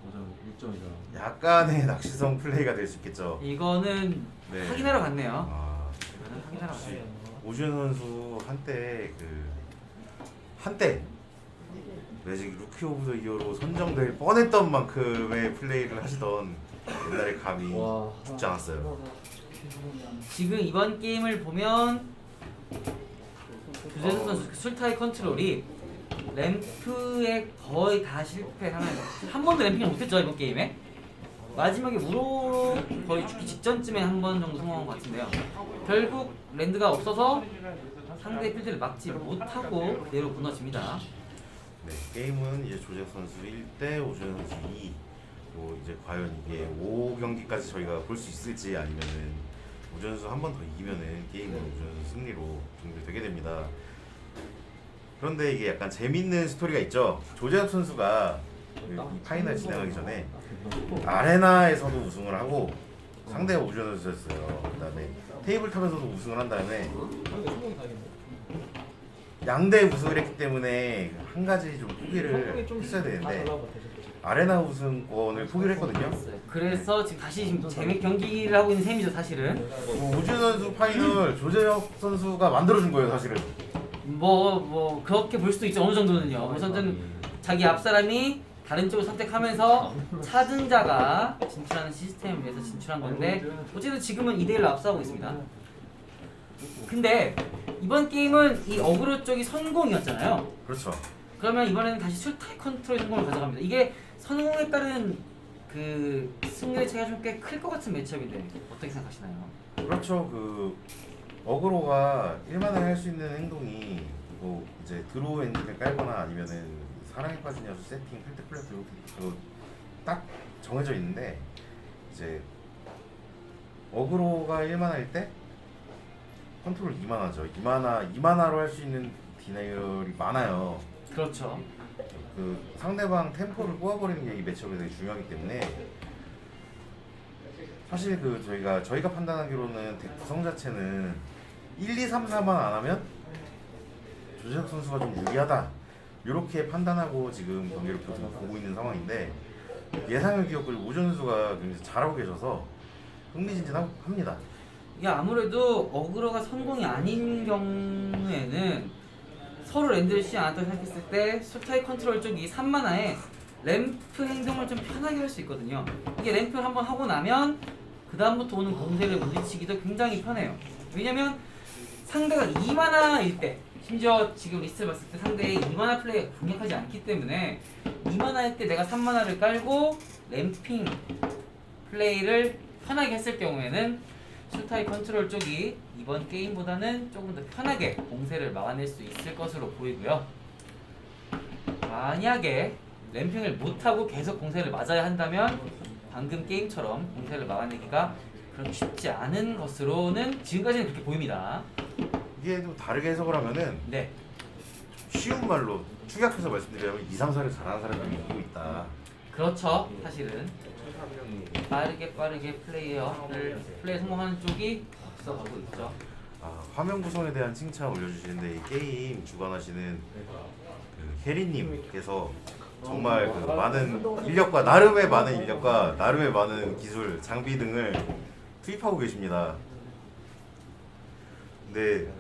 오전 6점이잖아. 약간의 낚시성 플레이가 될 수 있겠죠. 이거는 네. 확인하러 갔네요. 아, 이거는 확인하러 갔어요. 오준 선수 한때 매직 루키 오브 더 이어로 선정될 뻔했던 만큼의 플레이를 하시던 옛날의 감이 와. 죽지 않았어요. 지금 이번 게임을 보면 주재수 선수 그 술타의 컨트롤이 램프에 거의 다 실패하면서 한 번도 램핑을 못했죠 이번 게임에. 마지막에 우로 거의 죽기 직전쯤에 한 번 정도 성공한 것 같은데요. 결국 랜드가 없어서 상대 필드를 막지 못하고 그대로 무너집니다. 네, 게임은 이제 조재혁 선수 1대 오준 선수 2. 뭐 이제 과연 이게 5경기까지 저희가 볼 수 있을지 아니면은 오준 선수 한 번 더 이기면은 게임은 오준 선수 승리로 종료되게 됩니다. 그런데 이게 약간 재밌는 스토리가 있죠. 조재혁 선수가 이 파이널 진행하기 전에 아레나에서도 우승을 하고 상대가 오준 선수였어요. 그다음에 테이블탑에서도 우승을 한 다음에 성공이 다겠네. 양대 우승을 했기 때문에 한 가지 좀 포기를 했어야 되는데 아레나 우승권을 포기를 했거든요. 그래서 지금 다시 지금 재밌 경기를 하고 있는 셈이죠 사실은. 오준 선수 파이널 조재혁 선수가 만들어준 거예요 사실은. 뭐 그렇게 볼 수도 있죠 어느 정도는요. 우선은 자기 앞 사람이 다른 쪽을 선택하면서 찾은 자가 진출하는 시스템을 위해서 진출한 건데 어쨌든 지금은 2대1로 앞서고 있습니다. 근데 이번 게임은 이 어그로 쪽이 성공이었잖아요. 그렇죠. 그러면 이번에는 다시 술타이 컨트롤 성공을 가져갑니다. 이게 성공에 따른 그 승리의 차이가 좀 꽤 클 것 같은 매치업인데 어떻게 생각하시나요? 그렇죠. 그 어그로가 1만에 할 수 있는 행동이 뭐 이제 드로우 엔진을 깔거나 아니면은 사랑에 빠진 여수 세팅 필드 플랫 이렇게 딱 정해져 있는데 이제 어그로가 1만화 할 때 컨트롤 2만화죠. 2만화로 할 수 있는 디나이얼이 많아요. 그렇죠. 그 상대방 템포를 꼬아버리는 게 이 매치업에 되게 중요하기 때문에 사실 그 저희가 판단하기로는 덱 구성 자체는 1, 2, 3, 4만 안 하면 조재석 선수가 좀 유리하다 이렇게 판단하고 지금 경기를 보고 있는 상황인데 예상을 기억을 오준 선수가 굉장히 잘하고 계셔서 흥미진진합니다. 이게 아무래도 어그로가 성공이 아닌 경우에는 서로 랜드를 쉬지 않았다고 생각했을 때 소타이 컨트롤 쪽이 3만화에 램프 행동을 좀 편하게 할 수 있거든요. 이게 램프를 한번 하고 나면 그 다음부터 오는 공세를 물리치기도 굉장히 편해요. 왜냐면 상대가 2만화일 때, 심지어 지금 리스트를 봤을 때 상대의 2만화 플레이가 강력하지 않기 때문에 2만화일 때 내가 3만화를 깔고 램핑 플레이를 편하게 했을 경우에는 슈타이 컨트롤 쪽이 이번 게임보다는 조금 더 편하게 공세를 막아낼 수 있을 것으로 보이고요. 만약에 램핑을 못하고 계속 공세를 맞아야 한다면 방금 게임처럼 공세를 막아내기가 그렇게 쉽지 않은 것으로는 지금까지는 그렇게 보입니다. 이게 좀 다르게 해석을 하면은 네, 쉬운 말로 축약해서 말씀드리자면 2, 3, 4를 잘하는 사람이 이기고 있다. 그렇죠. 사실은 빠르게 플레이 성공하는 쪽이 앞서가고 있죠. 화면 구성에 대한 칭찬 올려주시는데 이 게임 주관하시는 그 혜리님께서 정말 그 많은 인력과 나름의 많은 인력과 나름의 많은 기술, 장비 등을 투입하고 계십니다. 근데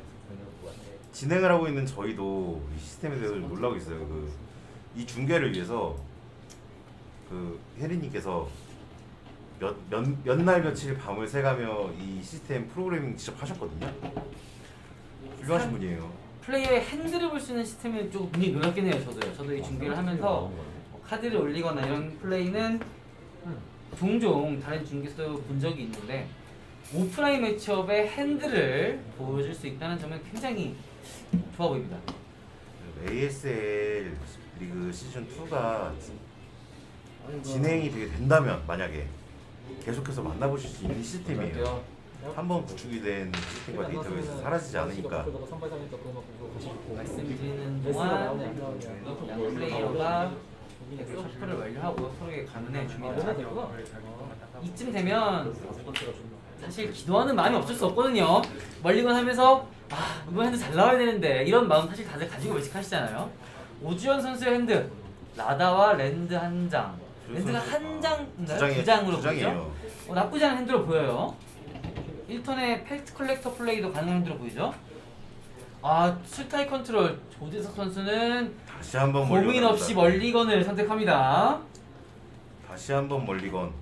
진행을 하고 있는 저희도 이 시스템에 대해서 좀 놀라고 있어요. 이 중계를 위해서 그 혜리님께서 몇 날 며칠 밤을 새가며 이 시스템 프로그래밍 직접 하셨거든요. 훌륭하신 분이에요. 플레이어의 핸들을 볼 수 있는 시스템이 좀 분명히 놀랍긴 해요. 저도 이 중계를 하면서 카드를 올리거나 이런 플레이는 종종 다른 중계에서도 본 적이 있는데 오프라인 매치업의 핸들을 보여줄 수 있다는 점은 굉장히 좋아 보입니다. ASL 리그 시즌 2가 진행이 되게 된다면 만약에 계속해서 만나보실 수 있는 시스템이에요. 한번 구축이 된 시스템과 데이터가 있어서 사라지지 않으니까. 말씀드리는 동안 양 플레이어가 셔플을 완료하고 서로에게 가문해 줍니다. 이쯤 되면 사실 기도하는 마음이 없을 수 없거든요. 멀리건 하면서 이번 핸드 잘 나와야 되는데 이런 마음 사실 다들 가지고 매직하시잖아요. 오주현 선수의 핸드 라다와 랜드 한 장, 랜드가 한 장인가요? 두 장으로 보이죠? 나쁘지 않은 핸드로 보여요. 1턴에 팩트 컬렉터 플레이도 가능한 핸드로 보이죠? 슈타이 컨트롤 조재석 선수는 다시 한번 고민 없이 멀리건을 선택합니다. 다시 한번 멀리건.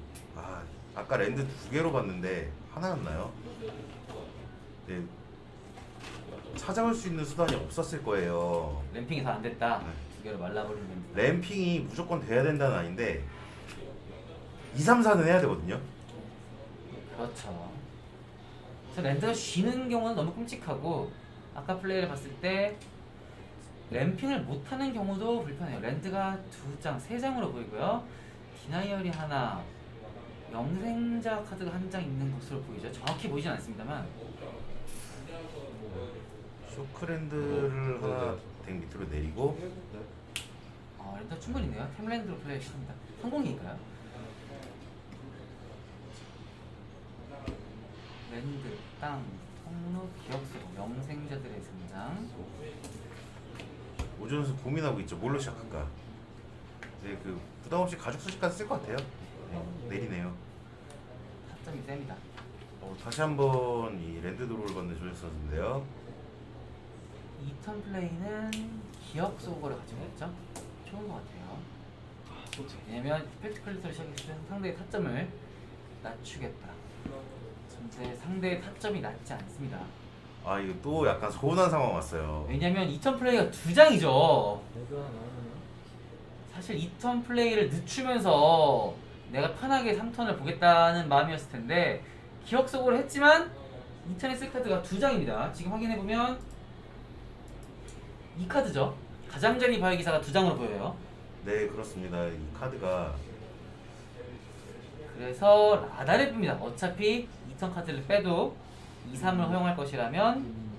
아까 랜드 2개로 봤는데 하나였나요? 네. 찾아올 수 있는 수단이 없었을 거예요. 램핑이 다 안 됐다. 두 개로 말라버리는 랜드. 램핑이 무조건 돼야 된다는 아닌데 2, 3, 4는 해야 되거든요. 그렇죠. 그래서 랜드가 쉬는 경우는 너무 끔찍하고 아까 플레이를 봤을 때 램핑을 못하는 경우도 불편해요. 랜드가 2장, 3장으로 보이고요. 디나이얼이 하나, 영생자 카드가 한 장 있는 것으로 보이죠. 정확히 보이진 않습니다만 쇼크랜드를 하나 덱 밑으로 내리고 랜드가 충분히 있네요. 템랜드로 플레이 시작합니다. 성공이니까요. 랜드, 땅, 통로, 기억소, 영생자들의 등장. 오준 선수 고민하고 있죠. 뭘로 시작할까? 이제 그 부담 없이 가죽 수식까지 쓸 것 같아요. 내리네요. 타점이 셉니다. 다시 한번 이 랜드 드로우를 받는 조재 선수인데요. 2턴 플레이는 기억 소거를 가지고 있죠. 좋은 것 같아요. 왜냐면 팩트 컬렉터를 시작했을 때 상대의 타점을 낮추겠다. 근데 상대의 타점이 낮지 않습니다. 이거 또 약간 서운한 상황 왔어요. 왜냐면 2턴 플레이가 2장이죠. 사실 2턴 플레이를 늦추면서 내가 편하게 3턴을 보겠다는 마음이었을 텐데 기억 속으로 했지만 2탄에 쓸 카드가 2장입니다. 지금 확인해보면 이 카드죠. 가장자리 바위기사가 2장으로 보여요. 네, 그렇습니다. 이 카드가 그래서 라다를 뺍니다. 어차피 2턴 카드를 빼도 2, 3을 허용할 것이라면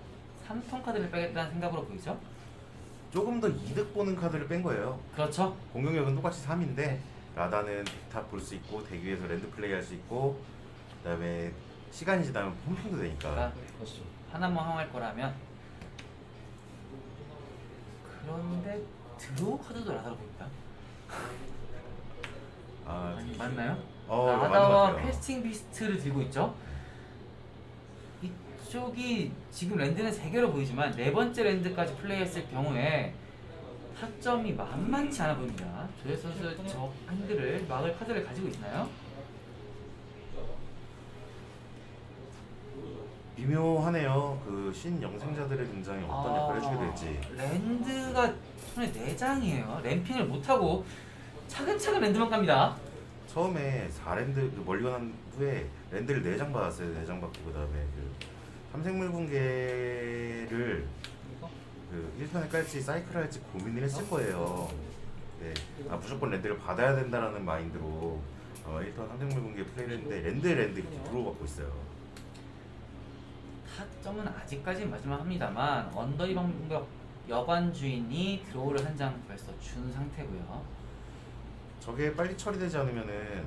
3턴 카드를 빼겠다는 생각으로 보이죠. 조금 더 이득 보는 카드를 뺀 거예요. 그렇죠. 공격력은 똑같이 3인데 라다는 탑 볼 수 있고 대기에서 랜드 플레이 할 수 있고 그다음에 시간이 지나면 펌핑도 되니까. 그러니까 그렇죠. 하나만 허용할 거라면. 그런데 드로우 카드도 라다로 보입니다. 아, 아니, 맞나요? 맞는 것 라다와 같아요. 캐스팅 비스트를 들고 있죠. 이쪽이 지금 랜드는 3개로 보이지만 네 번째 랜드까지 플레이했을 경우에 타점이 만만치 않아 보입니다. 조혜 선수 저 핸들을 막을 카드를 가지고 있나요? 미묘하네요. 그 신영생자들의 등장이 어떤 역할을 해주게 될지. 랜드가 손에 4장이에요. 램핑을 못하고 차근차근 랜드만 갑니다. 처음에 4랜드 그 멀리건한 후에 랜드를 4장 받았어요. 4장 받고 그다음에 그 삼생물 붕괴를 그 1편에 깔지 사이클 할지 고민을 했을 거예요. 네. 아, 무조건 랜드를 받아야 된다라는 마인드로 아마 1편 삼생물 붕괴 플레이를 했는데 랜드 이렇게 들어받고 있어요. 타점은 아직까지는 마지막 합니다만 언더리 방법 여관 주인이 드로우를 한 장 벌써 준 상태고요. 저게 빨리 처리되지 않으면은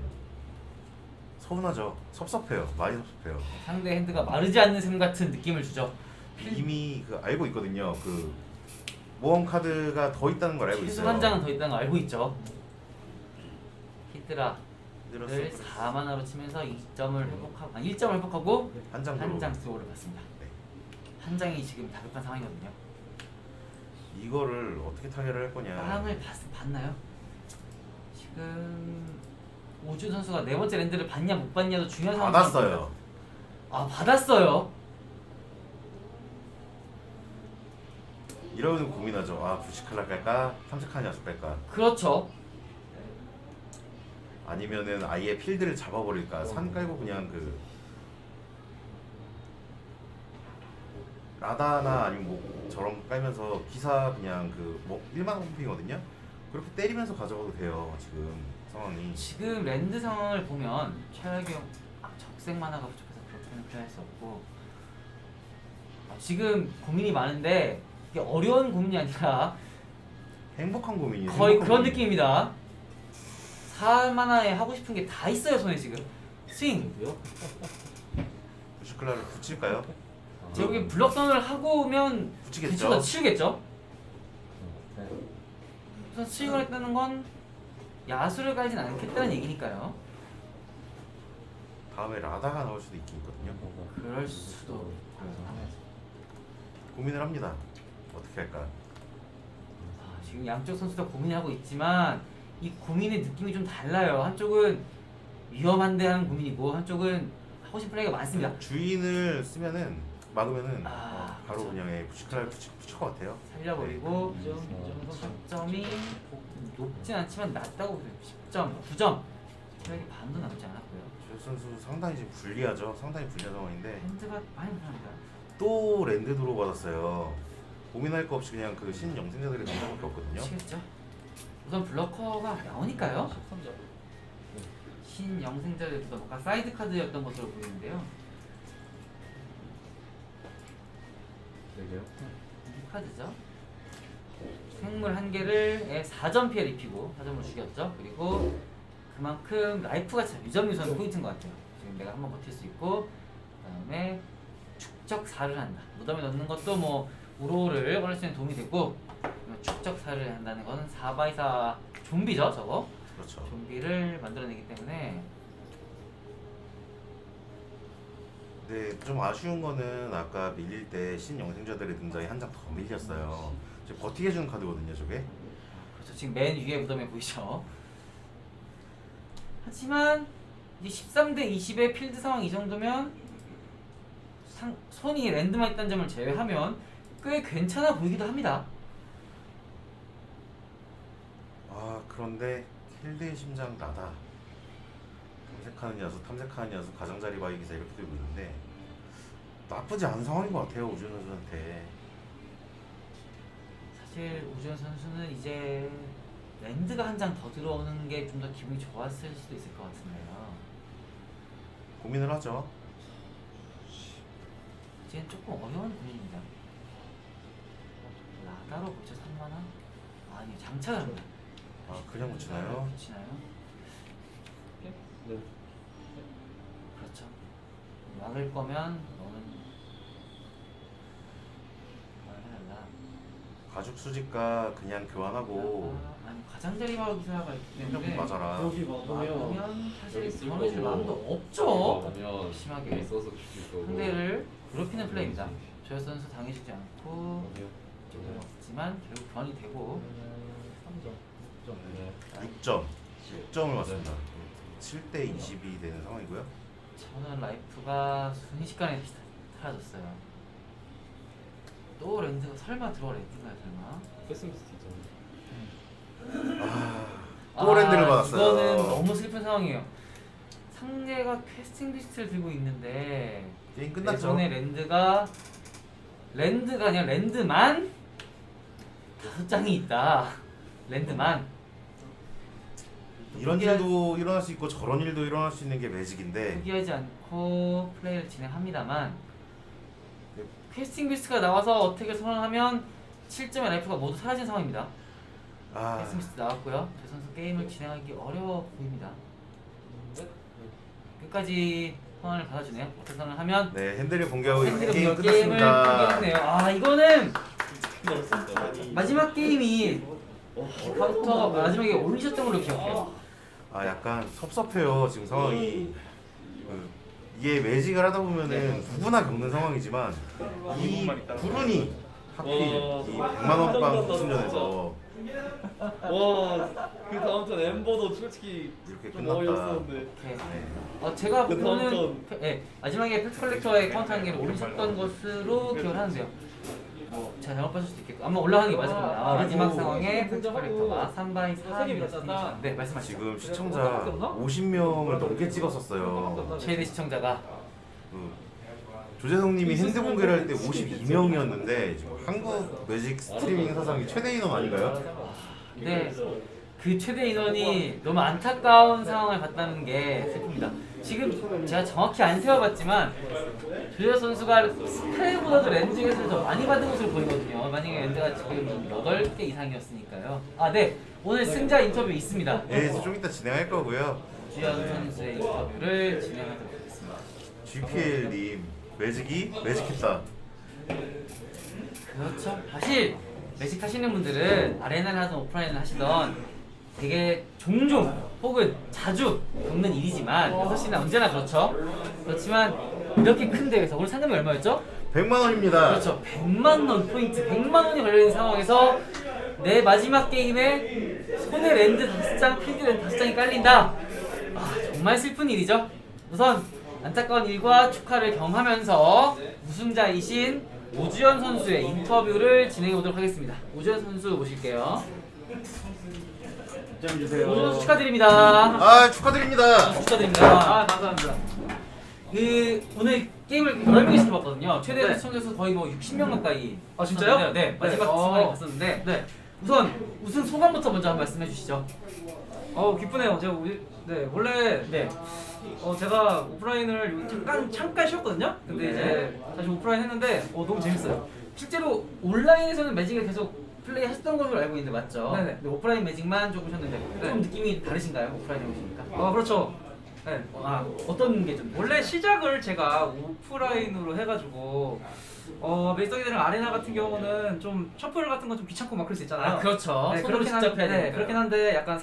서운하죠. 섭섭해요. 많이 섭섭해요. 상대 핸드가 마르지 않는 셈 같은 느낌을 주죠. 이미 그 알고 있거든요. 그 모험 카드가 더 있다는 걸 알고 최소 있어요. 한 장은 더 있다는 거 알고 있죠. 히드라를 늘었어요. 4만화로 치면서 2점을 회복하고 1점을 회복하고 한장 한 장 드로우를 받습니다. 네. 한 장이 지금 다급한 상황이거든요. 이거를 어떻게 타결을 할 거냐. 빵을 봤나요? 지금 오준 선수가 네 번째 랜드를 받냐 못 받냐도 중요한 상황. 받았어요. 아 받았어요. 이러면 고민하죠. 아, 부시칼라 깔까? 탐색하는 야수 깔까? 그렇죠. 아니면은 아예 필드를 잡아버릴까? 산 깔고 그냥 그 라다나 아니면 뭐 저런 깔면서 기사 그냥 그 뭐 1만 홈핑이거든요. 그렇게 때리면서 가져가도 돼요. 지금 상황이. 지금 랜드 상황을 보면 최하경 적색 만화가 부족해서 그렇게는 표현할 수 없고 지금 고민이 많은데 이게 어려운 고민이 아니라 행복한 고민이에요. 거의 행복한 그런 고민. 느낌입니다. 4만화에 하고 싶은 게 다 있어요 손에 지금. 스윙. 부시칼라를 붙일까요? 저기 블럭선을 하고 오면 붙이겠죠. 괜찮아 치우겠죠. 네. 우선 스윙을 했다는 건 야수를 깔진 않겠다는 얘기니까요. 다음에 라다가 나올 수도 있긴 있거든요. 그럴 수도. 고민을 합니다. 어떻게 할까? 지금 양쪽 선수 다 고민하고 있지만 이 고민의 느낌이 좀 달라요. 한쪽은 위험한데 하는 고민이고 한쪽은 하고 싶은 플레이가 많습니다. 주인을 쓰면은 막으면은 바로 그렇죠. 그냥 부시칼라를 붙일 것 같아요. 살려버리고 점이 높진 않지만 낮다고 보세요. 10점, 9점. 체력이 반도 남지 않았고요. 조 선수 상당히 지금 불리하죠. 상당히 불리한 상황인데 핸드가 많이 불안합니다. 또 랜드 드로 받았어요. 고민할 거 없이 그냥 그 신영생자들의 등장밖에 없거든요. 치겠죠? 우선 블러커가 나오니까요. 13점. 신영생자를 두던 아까 사이드 카드였던 것으로 보이는데요. 네 개요? 이 카드죠. 생물 한 개를 4점 피해를 입히고 4점으로 죽였죠. 그리고 그만큼 라이프가 참 유점유선 포인트인 것 같아요. 지금 내가 한번 버틸 수 있고 그다음에 축적 4를 한다. 무덤에 넣는 것도 뭐 우로를 꺼낼 수 있는 도움이 되고 축적 4를 한다는 거는 4x4 좀비죠 저거. 그렇죠. 좀비를 만들어내기 때문에 근데 좀 아쉬운 거는 아까 밀릴 때 신영생자들의 등장이 한 장 더 밀렸어요. 지금 버티게 해주는 카드거든요, 저게. 그렇죠. 지금 맨 위에 무덤에 보이죠. 하지만 이제 13대 20의 필드 상황 이 정도면 손이 랜드만 있다는 점을 제외하면 꽤 괜찮아 보이기도 합니다. 아, 그런데 킬드의 심장 나다. 탐색하는 야수, 가장자리 바위 기사 이렇게 되고 있는데 나쁘지 않은 상황인 것 같아요 우준 선수한테. 사실 우주현 선수는 이제 랜드가 한 장 더 들어오는 게 좀 더 기분이 좋았을 수도 있을 것 같은데요. 고민을 하죠. 이제는 조금 어려운 고민입니다. 라다로 붙여 3만원? 아니 장착을 합니다. 아 그냥 붙이나요? 붙이나요? 네. 그렇죠. 막을 거면 너는 뭘 해달라. 가죽 수집과 그냥 교환하고 아니 가장자리마을 기사가 있기 인정 때문에 맞아라. 여기 막으면 막으면 사실 여기 쓸 전해줄 거고. 마음도 없죠. 그러면 심하게 써서 주실 거고. 상대를 괴롭히는 플레이입니다. 조현 선수 당해주지 않고 그러면 조금 없지만 결국 변이 되고 3점. 6점. 네. 6점 6점을 맞습니다. 7대 20이 되는 상황이고요. 저는 라이프가 순식간에 사라졌어요. 또 랜드가 설마 들어와 랜드가요 설마? 패스미스트 있잖아요. 또 랜드를 받았어요. 이거는 너무 슬픈 상황이에요. 상대가 퀘스팅 비스트를 들고 있는데 게임 내 끝났죠. 손에 랜드가 아니라 랜드만 5장이 있다. 랜드만. 이런 일도 일어날 수 있고 저런 일도 일어날 수 있는 게 매직인데 포기하지 않고 플레이를 진행합니다만 퀘스팅 비스트가 나와서 어떻게 선언하면 7점의 라이프가 모두 사라진 상황입니다. 아 퀘스팅 비스트 나왔고요. 저 선수 게임을 진행하기 어려워 보입니다. 네. 끝까지 선언을 받아주네요. 어떻게 선언하면 네 핸들을 공개하고 핸들이 게임 게임을 끝났습니다. 포기했네요. 아 이거는 넣었습니다. 마지막 게임이 카운터 마지막에 올리셨던 걸로 기억해요. 아 약간 섭섭해요 지금 상황이. 이게 매직을 하다 보면은 누구나 겪는 상황이지만 이 불운이 하필 이 100만 원빵 우승전에서 와, 그 다음 턴 엠버도 솔직히 이렇게 좀 끝났다. 어이없었는데. 네. 제가 그 다음 보는 마지막에 팩트 컬렉터의 카운터 한 개를 올리셨던 것으로 기억을 하는데요. 제가 잘못 봤을 수도 있겠고 아마 올라가는 게 맞을 겁니다. 마지막 상황에 팩트 컬렉터가 3바이 4입니다. 네 말씀하시죠. 지금 시청자 50명을 넘게 찍었었어요. 최대 시청자가 그 조재성님이 핸드 공개를 할 때 52명이었는데 지금 한국 매직 스트리밍 사상이 최대 인원 아닌가요? 네. 그 최대 인원이 너무 안타까운 상황을 봤다는 게 슬픕니다. 지금 제가 정확히 안 세어봤지만 조재 선수가 스펠보다도 랜드 중에서 더 많이 받은 것으로 보이거든요. 만약에 랜드가 지금 8개 이상이었으니까요. 네. 오늘 승자 인터뷰 있습니다. 예, 좀 이따 진행할 거고요. 주현 선수의 인터뷰를 진행하도록 하겠습니다. GPL님 매직이 매직했다. 그렇죠. 사실 매직 하시는 분들은 아레나를 하든 오프라인을 하시던 되게 종종 혹은 자주 겪는 일이지만 6시는 언제나 그렇죠. 그렇지만 이렇게 큰 대회에서 오늘 상금이 얼마였죠? 100만 원입니다. 그렇죠. 100만 원 포인트, 100만 원이 걸려있는 상황에서 내 마지막 게임에 손에 랜드 5장, 필드 랜드 5장이 깔린다. 정말 슬픈 일이죠. 우선 안타까운 일과 축하를 겸하면서 우승자이신 오주현 선수의 인터뷰를 진행해 보도록 하겠습니다. 오주현 선수 모실게요. 오주현 선수 축하드립니다. 아 축하드립니다. 축하드립니다. 감사합니다. 오늘 게임을 여러 명이 시켜봤거든요. 최대 시청자 수 거의 60명 가까이. 진짜요? 네, 마지막 순간에 갔었는데. 네. 우선 우승 소감부터 먼저 한번 말씀해 주시죠. 기쁘네요. 제가 원래 네. 제가 오프라인을 잠깐 쉬었거든요. 근데 이제 다시 오프라인 했는데 너무 재밌어요. 실제로 온라인에서는 매직을 계속 플레이 하셨던 걸로 알고 있는데 맞죠? 네네. 근데 오프라인 매직만 조금 하셨는데 네. 좀 느낌이 다르신가요? 오프라인에 오시니까? 그렇죠. 네. 어떤 게 좀? 원래 시작을 제가 오프라인으로 해가지고 메이서기들은 아레나 같은 경우는 좀 셔플 같은 건 좀 귀찮고 막 그럴 수 있잖아요. 그렇죠. 네, 손으로 그렇긴 직접 해야 되니까. 그렇긴 한데 약간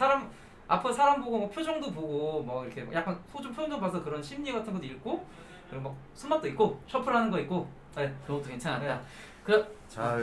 앞에 사람 보고 뭐 표정도 보고 뭐 이렇게 약간 표정 봐서 그런 심리 같은 것도 읽고 그리고 막 손맛도 있고 셔플하는 거 있고. 네. 그것도 괜찮았다. 네. 자,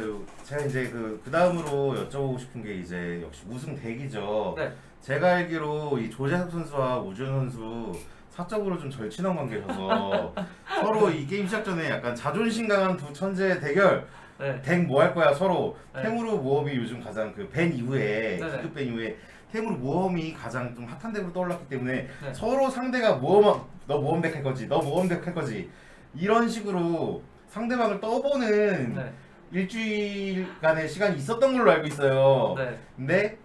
제가 이제 그 다음으로 여쭤보고 싶은 게 이제 역시 우승 대기죠. 네. 제가 알기로 이 조재석 선수와 오주현 선수 사적으로 좀 절친한 관계여서 서로 이 게임 시작 전에 약간 자존심 강한 두 천재 대결. 네. 덱 뭐 할 거야 서로. 네. 템으로 모험이 요즘 가장 그 밴 이후에 네네. 기급 밴 이후에 템으로 모험이 가장 좀 핫한 덱으로 떠올랐기 때문에 네. 서로 상대가 너 모험 덱 할 거지, 너 모험 덱 할 거지 이런 식으로 상대방을 떠보는 네. 일주일간의 시간이 있었던 걸로 알고 있어요. 네. 근데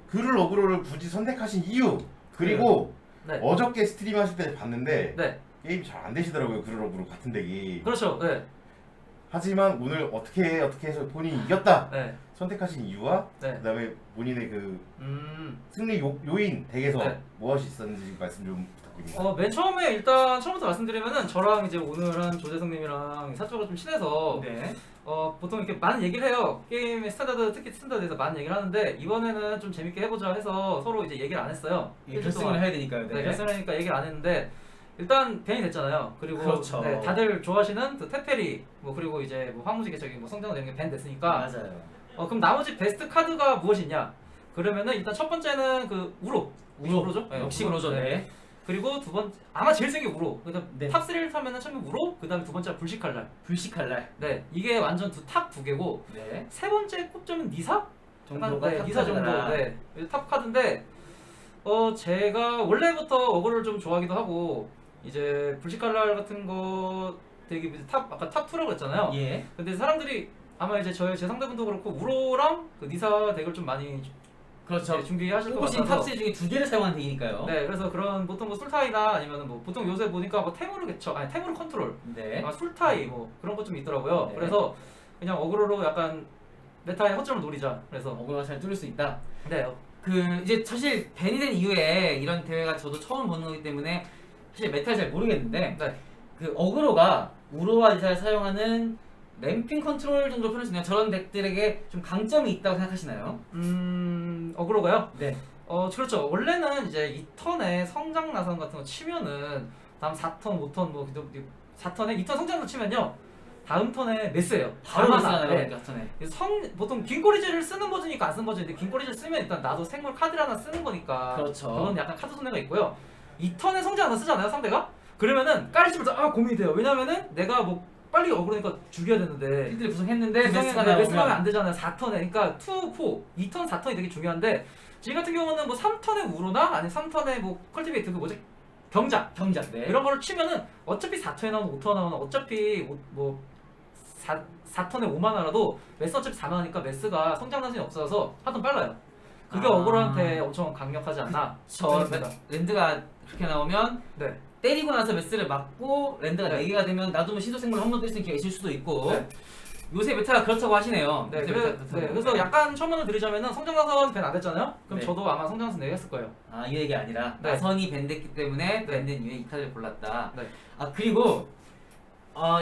그를 어그로를 굳이 선택하신 이유 그리고 네. 어저께 스트림 하실 때 봤는데 네. 게임이 잘 안 되시더라고요. 그를 어그로 같은 덱이. 그렇죠. 네. 하지만 오늘 어떻게 해서 본인이 이겼다 네. 선택하신 이유와 네. 그다음에 본인의 그 음. 승리 요인 덱에서 네. 무엇이 있었는지 말씀 좀 부탁드립니다. 맨 처음에 일단 처음부터 말씀드리면은 저랑 이제 오늘은 조재성님이랑 사적으로 좀 친해서 네. 보통 이렇게 많은 얘기를 해요. 게임의 스탠다드, 특히 스탠다드에서 많은 얘기를 하는데 이번에는 좀 재밌게 해보자 해서 서로 이제 얘기를 안 했어요. 결승을 해야 되니까요. 네, 결승을 하니까 얘기를 안 했는데 일단 벤이 됐잖아요. 그리고 그렇죠. 네, 다들 좋아하시는 그 테페리 뭐 그리고 이제 뭐 황무지 개척이 뭐 성장은 이런 게벤 됐으니까 맞아요. 그럼 나머지 베스트 카드가 무엇이냐? 그러면은 일단 첫 번째는 그 우로죠? 네, 역시 우로. 우로죠. 네. 그리고 두 번째 아마 제일 센 게 우로. 그다음 네. 탑 3를 타면은 처음에 우로, 그다음에 두 번째가 불식칼날. 불식칼날. 네, 이게 완전 탑 두 개고 네. 세 번째 꼽자면 니사? 정도가 네, 탑 니사 정도. 카드라. 네, 탑 카드인데 제가 원래부터 어그로를 좀 좋아하기도 하고 이제 불식칼날 같은 거 되게 아까 탑 2라고 했잖아요. 예. 근데 사람들이 아마 이제 제 상대분도 그렇고 우로랑 그 니사 덱을 좀 많이 그렇죠. 네, 준비하실 것 뽑으신 같아서 탑3 중에 두 개를 사용한 덱이니까요. 네, 그래서 그런 보통 뭐 술타이나 아니면 뭐 보통 요새 보니까 뭐 템으로 개척, 아니 템으로 컨트롤, 네. 술타이 뭐 그런 것 좀 있더라고요. 네. 그래서 그냥 어그로로 약간 메타의 허점을 노리자. 그래서 어그로가 잘 뚫을 수 있다. 네, 그 이제 사실 벤이 된 이후에 이런 대회가 저도 처음 보는 거기 때문에 사실 메타를 잘 모르겠는데 네. 그 어그로가 우로와 이사를 사용하는 램핑 컨트롤 정도 표현할 수 있나요? 저런 덱들에게 좀 강점이 있다고 생각하시나요? 어그로가요? 네. 그렇죠. 원래는 이제 이 턴에 성장 나선 같은 거 치면은 다음 4턴, 5턴 뭐 4턴에 2턴 성장도 치면요. 다음 턴에 메스예요. 바로 얼마나, 나가요. 네. 네. 전에. 그래서 보통 긴꼬리질을 쓰는 버전이 있고 안 쓰는 버전인데 긴꼬리질 쓰면 일단 나도 생물 카드를 하나 쓰는 거니까 그렇죠. 그건 약간 카드 손해가 있고요. 이 턴에 성장 하나 쓰잖아요 상대가? 그러면은 까리치면서 고민이 돼요. 왜냐면은 내가 뭐 빨리 어그로니까 죽여야 되는데 필드를 구성했는데 메스가 메스가 나오면 나오면 안 되잖아요. 4턴에. 그러니까 2, 4, 2턴, 4턴이 되게 중요한데 지금 같은 경우는 뭐 3턴에 우로나 아니면 3턴에 뭐 컬티베이트 그 뭐지? 경작 네. 이런 거를 치면은 어차피 4턴에 나오는 5턴 나오는 어차피 뭐 4턴에 5만화라도 메스 어차피 4만화니까 메스가 성장 단순이 없어서 하던 빨라요. 그게 아. 어그로한테 엄청 강력하지 않나? 저 싶습니다. 랜드가 그렇게 나오면 네. 때리고 나서 메스를 맞고 랜드가 네. 4개가 되면 나도 뭐 신소생물 한 번 뜰 수 있는 기회가 있을 수도 있고 네. 요새 메타가 그렇다고 하시네요. 네, 요새 그래, 메타가 그렇다고. 그래서 약간 첨언을 드리자면은 성장나선 밴 안 됐잖아요? 그럼 네. 저도 아마 성장나선 4개 했을 거예요. 이 얘기 아니라 네. 나선이 밴됐기 때문에 네. 밴된 이후에 이 카드를 골랐다. 네. 그리고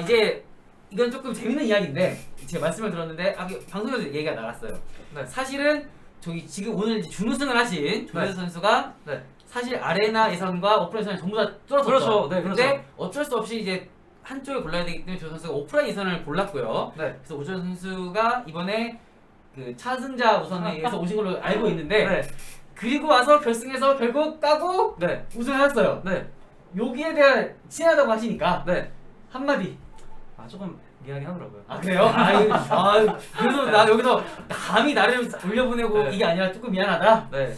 이제 이건 조금 재밌는 이야기인데 제가 말씀을 들었는데 방송에서 얘기가 나갔어요. 네. 사실은 저기 지금 오늘 이제 준우승을 하신 조혜수 선수가 네. 사실 아레나 예선과 오프라인 예선을 전부 다 뚫었었죠. 그렇죠. 네, 그렇죠. 근데 어쩔 수 없이 이제 한쪽을 골라야 되기 때문에 조혜수 선수가 오프라인 예선을 골랐고요. 네. 그래서 오주현 선수가 이번에 그 차승자 우선에 의해서 오신 걸로 알고 있는데 네. 그리고 와서 결승에서 결국 까고 네. 우승하셨어요. 네. 여기에 대한 친하다고 하시니까 네. 한마디. 조금 미안하긴 하더라고요. 그래요? 그래서 나 여기서 감히 나를 올려보내고 네. 이게 아니라 조금 미안하다. 네.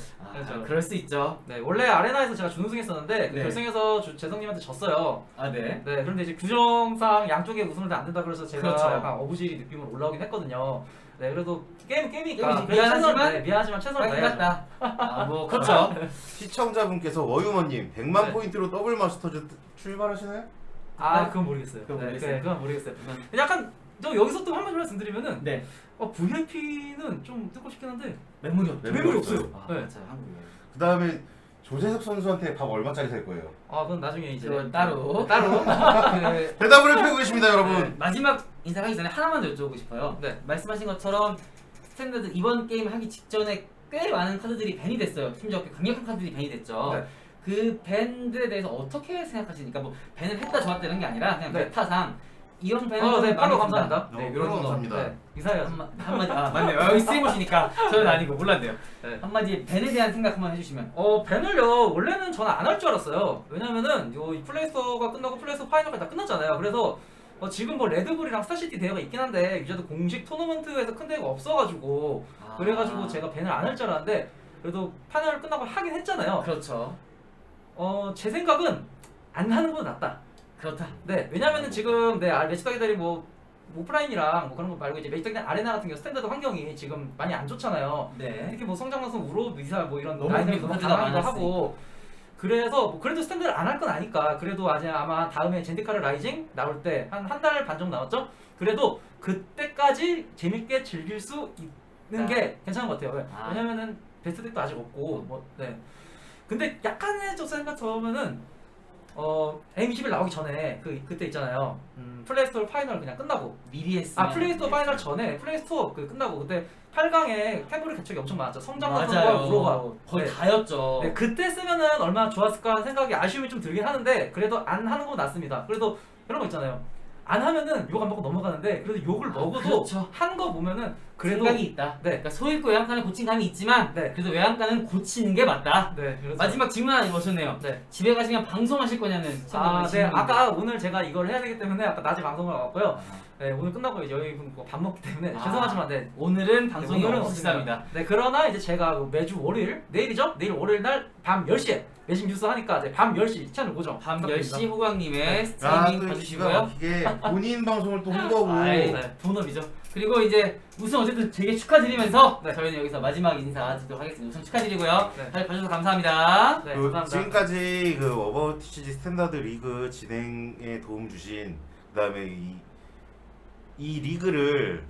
그럴 수 있죠. 네. 원래 아레나에서 제가 준우승했었는데 그 네. 결승에서 재성님한테 졌어요. 네. 네. 그런데 이제 규정상 양쪽에 우승을 다 안 된다 그래서 제가 그렇죠. 약간 어부지리 느낌으로 올라오긴 했거든요. 네. 그래도 게임이니까 게임이지. 미안하지만 미안하지만 최선을 빨리 다해야죠. 갔다. 뭐 그렇죠. 시청자분께서 워유머님 100만 네. 포인트로 더블 마스터즈 출발하시나요? 그건 모르겠어요. 그건 네, 모르겠어요. 네, 그건 모르겠어요. 약간 저 여기서 또 한 마디 말씀드리면은 네. VIP는 좀 뜯고 싶긴 한데 메모리 없죠. 메모리 없어요. 네. 맞아요. 한국에. 그 다음에 조재석 선수한테 밥 얼마짜리 살 거예요? 그건 나중에 이제 그건 따로. 따로. 그 대답을 해주고 계십니다 여러분. 네, 마지막 인사하기 전에 하나만 더 여쭤보고 싶어요. 네. 말씀하신 것처럼 스탠다드 이번 게임 하기 직전에 꽤 많은 카드들이 밴이 됐어요. 심지어 꽤 강력한 카드들이 밴이 됐죠. 네. 그 밴들에 대해서 어떻게 생각하십니까? 뭐 밴을 했다 좋았다 이런 게 아니라 그냥 네. 메타상 이런 밴은 좀 네, 팔로우 마음에 든다. 감사합니다. 네, 팔로우 이런 거. 감사합니다. 네. 이사해야지. 한마디. 맞네요. 여기 스트림 보시니까 저는 아니고 몰랐네요. 네. 한마디 밴에 대한 생각 한번 해주시면. 밴을요 원래는 저는 안 할 줄 알았어요. 왜냐면은 이 플레이스토어가 끝나고 플레이스토어 파이널까지 다 끝났잖아요. 그래서 지금 뭐 레드불이랑 스타시티 대회가 있긴 한데 유저도 공식 토너먼트에서 큰 대회가 없어가지고 그래가지고 제가 밴을 안 할 줄 알았는데 그래도 파이널 끝나고 하긴 했잖아요. 그렇죠. 제 생각은 안 하는 건 낫다. 그렇다. 네, 왜냐면은 지금 매치더기들이 뭐 오프라인이랑 뭐 그런 거 말고 이제 매치더기 아레나 같은 경우 스탠다드 환경이 지금 많이 안 좋잖아요. 네. 특히 뭐 성장방송 우로 미사 뭐 이런 너무 라인이 너무 카드가 강하기도 많았으니까. 하고 그래서 뭐 그래도 스탠드를 안 할 건 아니까 그래도 아마 다음에 젠디카르 라이징 나올 때 한 달 반 정도 남았죠? 그래도 그때까지 재밌게 즐길 수 있는 게 괜찮은 것 같아요. 아. 왜냐면은 베스트 덱도 아직 없고 뭐 네. 근데 약간의 좀 생각해보면은 M21 나오기 전에 그때 있잖아요. 플레이스토어 파이널 그냥 끝나고 미리 했으면. 플레이스토어 파이널 전에 플레이스토어 끝나고 그때 8강에 템브리 개척이 엄청 많았죠. 성장방송과 맞아요. 우로가 거의 네. 다였죠. 네, 그때 쓰면은 얼마나 좋았을까 하는 생각이 아쉬움이 좀 들긴 하는데 그래도 안 하는 건 낫습니다. 그래도 그런 거 있잖아요. 안 하면은 욕 안 먹고 넘어가는데 그래도 욕을 먹어도 그렇죠. 한 거 보면은 그래도 생각이 있다. 네. 그러니까 소있고 외양간은 고친 감이 있지만 네. 그래도 외양간은 고치는 게 맞다. 네, 그렇죠. 마지막 질문 하나 입으셨네요. 네. 집에 가시면 방송하실 거냐는 네. 질문인데. 아까 오늘 제가 이걸 해야 되기 때문에 아까 낮에 방송을 나왔고요. 네, 오늘 끝나고 이제 여기 밥 먹기 때문에 아. 죄송하지만 네. 오늘은 방송이 오늘은 없습니다. 네, 그러나 이제 제가 매주 월요일, 내일이죠? 내일 월요일 날 밤 10시에 매직 뉴스 하니까 이제 밤 10시 채널 고정. 밤 부탁드립니다. 10시 호광님의 네. 스트리밍 또 봐주시고요. 이게 본인 방송을 또 홍보하고 아이, 네. 본업이죠. 그리고 이제 우승 어쨌든 되게 축하드리면서 네. 저희는 여기서 마지막 인사 드리도록 하겠습니다. 우승 축하드리고요. 네. 잘 봐주셔서 감사합니다. 네, 그 감사합니다. 지금까지 그 어바웃TCG 스탠다드 리그 진행에 도움 주신 그다음에 이 리그를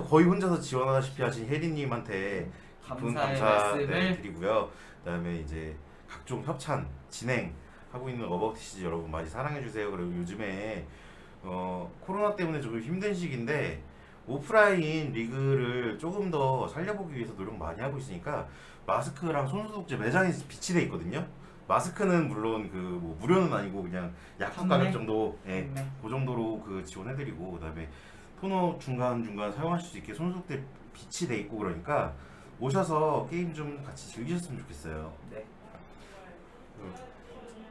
거의 혼자서 지원하다시피 하신 혜리님한테 깊은 감사의 감사 말씀을 드리고요. 그다음에 이제 각종 협찬 진행 하고 있는 어바웃TCG 여러분 많이 사랑해 주세요. 그리고 요즘에 코로나 때문에 조금 힘든 시기인데 오프라인 리그를 조금 더 살려보기 위해서 노력 많이 하고 있으니까 마스크랑 손소독제 매장에 비치돼 있거든요. 마스크는 물론 뭐 무료는 아니고 그냥 약품 판매? 가격 정도, 예, 판매. 그 정도로 지원해드리고 그다음에 토너 중간 사용하실 수 있게 손소독제 비치돼 있고 그러니까 오셔서 게임 좀 같이 즐기셨으면 좋겠어요. 네.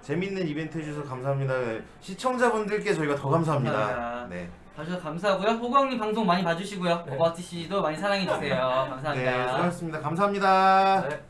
재밌는 이벤트 해주셔서 감사합니다. 시청자분들께 저희가 더 감사합니다. 감사합니다. 네. 봐주셔서 감사하고요. 호광님 방송 많이 봐주시고요. 네. 어바웃TC도 많이 사랑해주세요. 감사합니다. 네, 수고하셨습니다. 감사합니다. 네.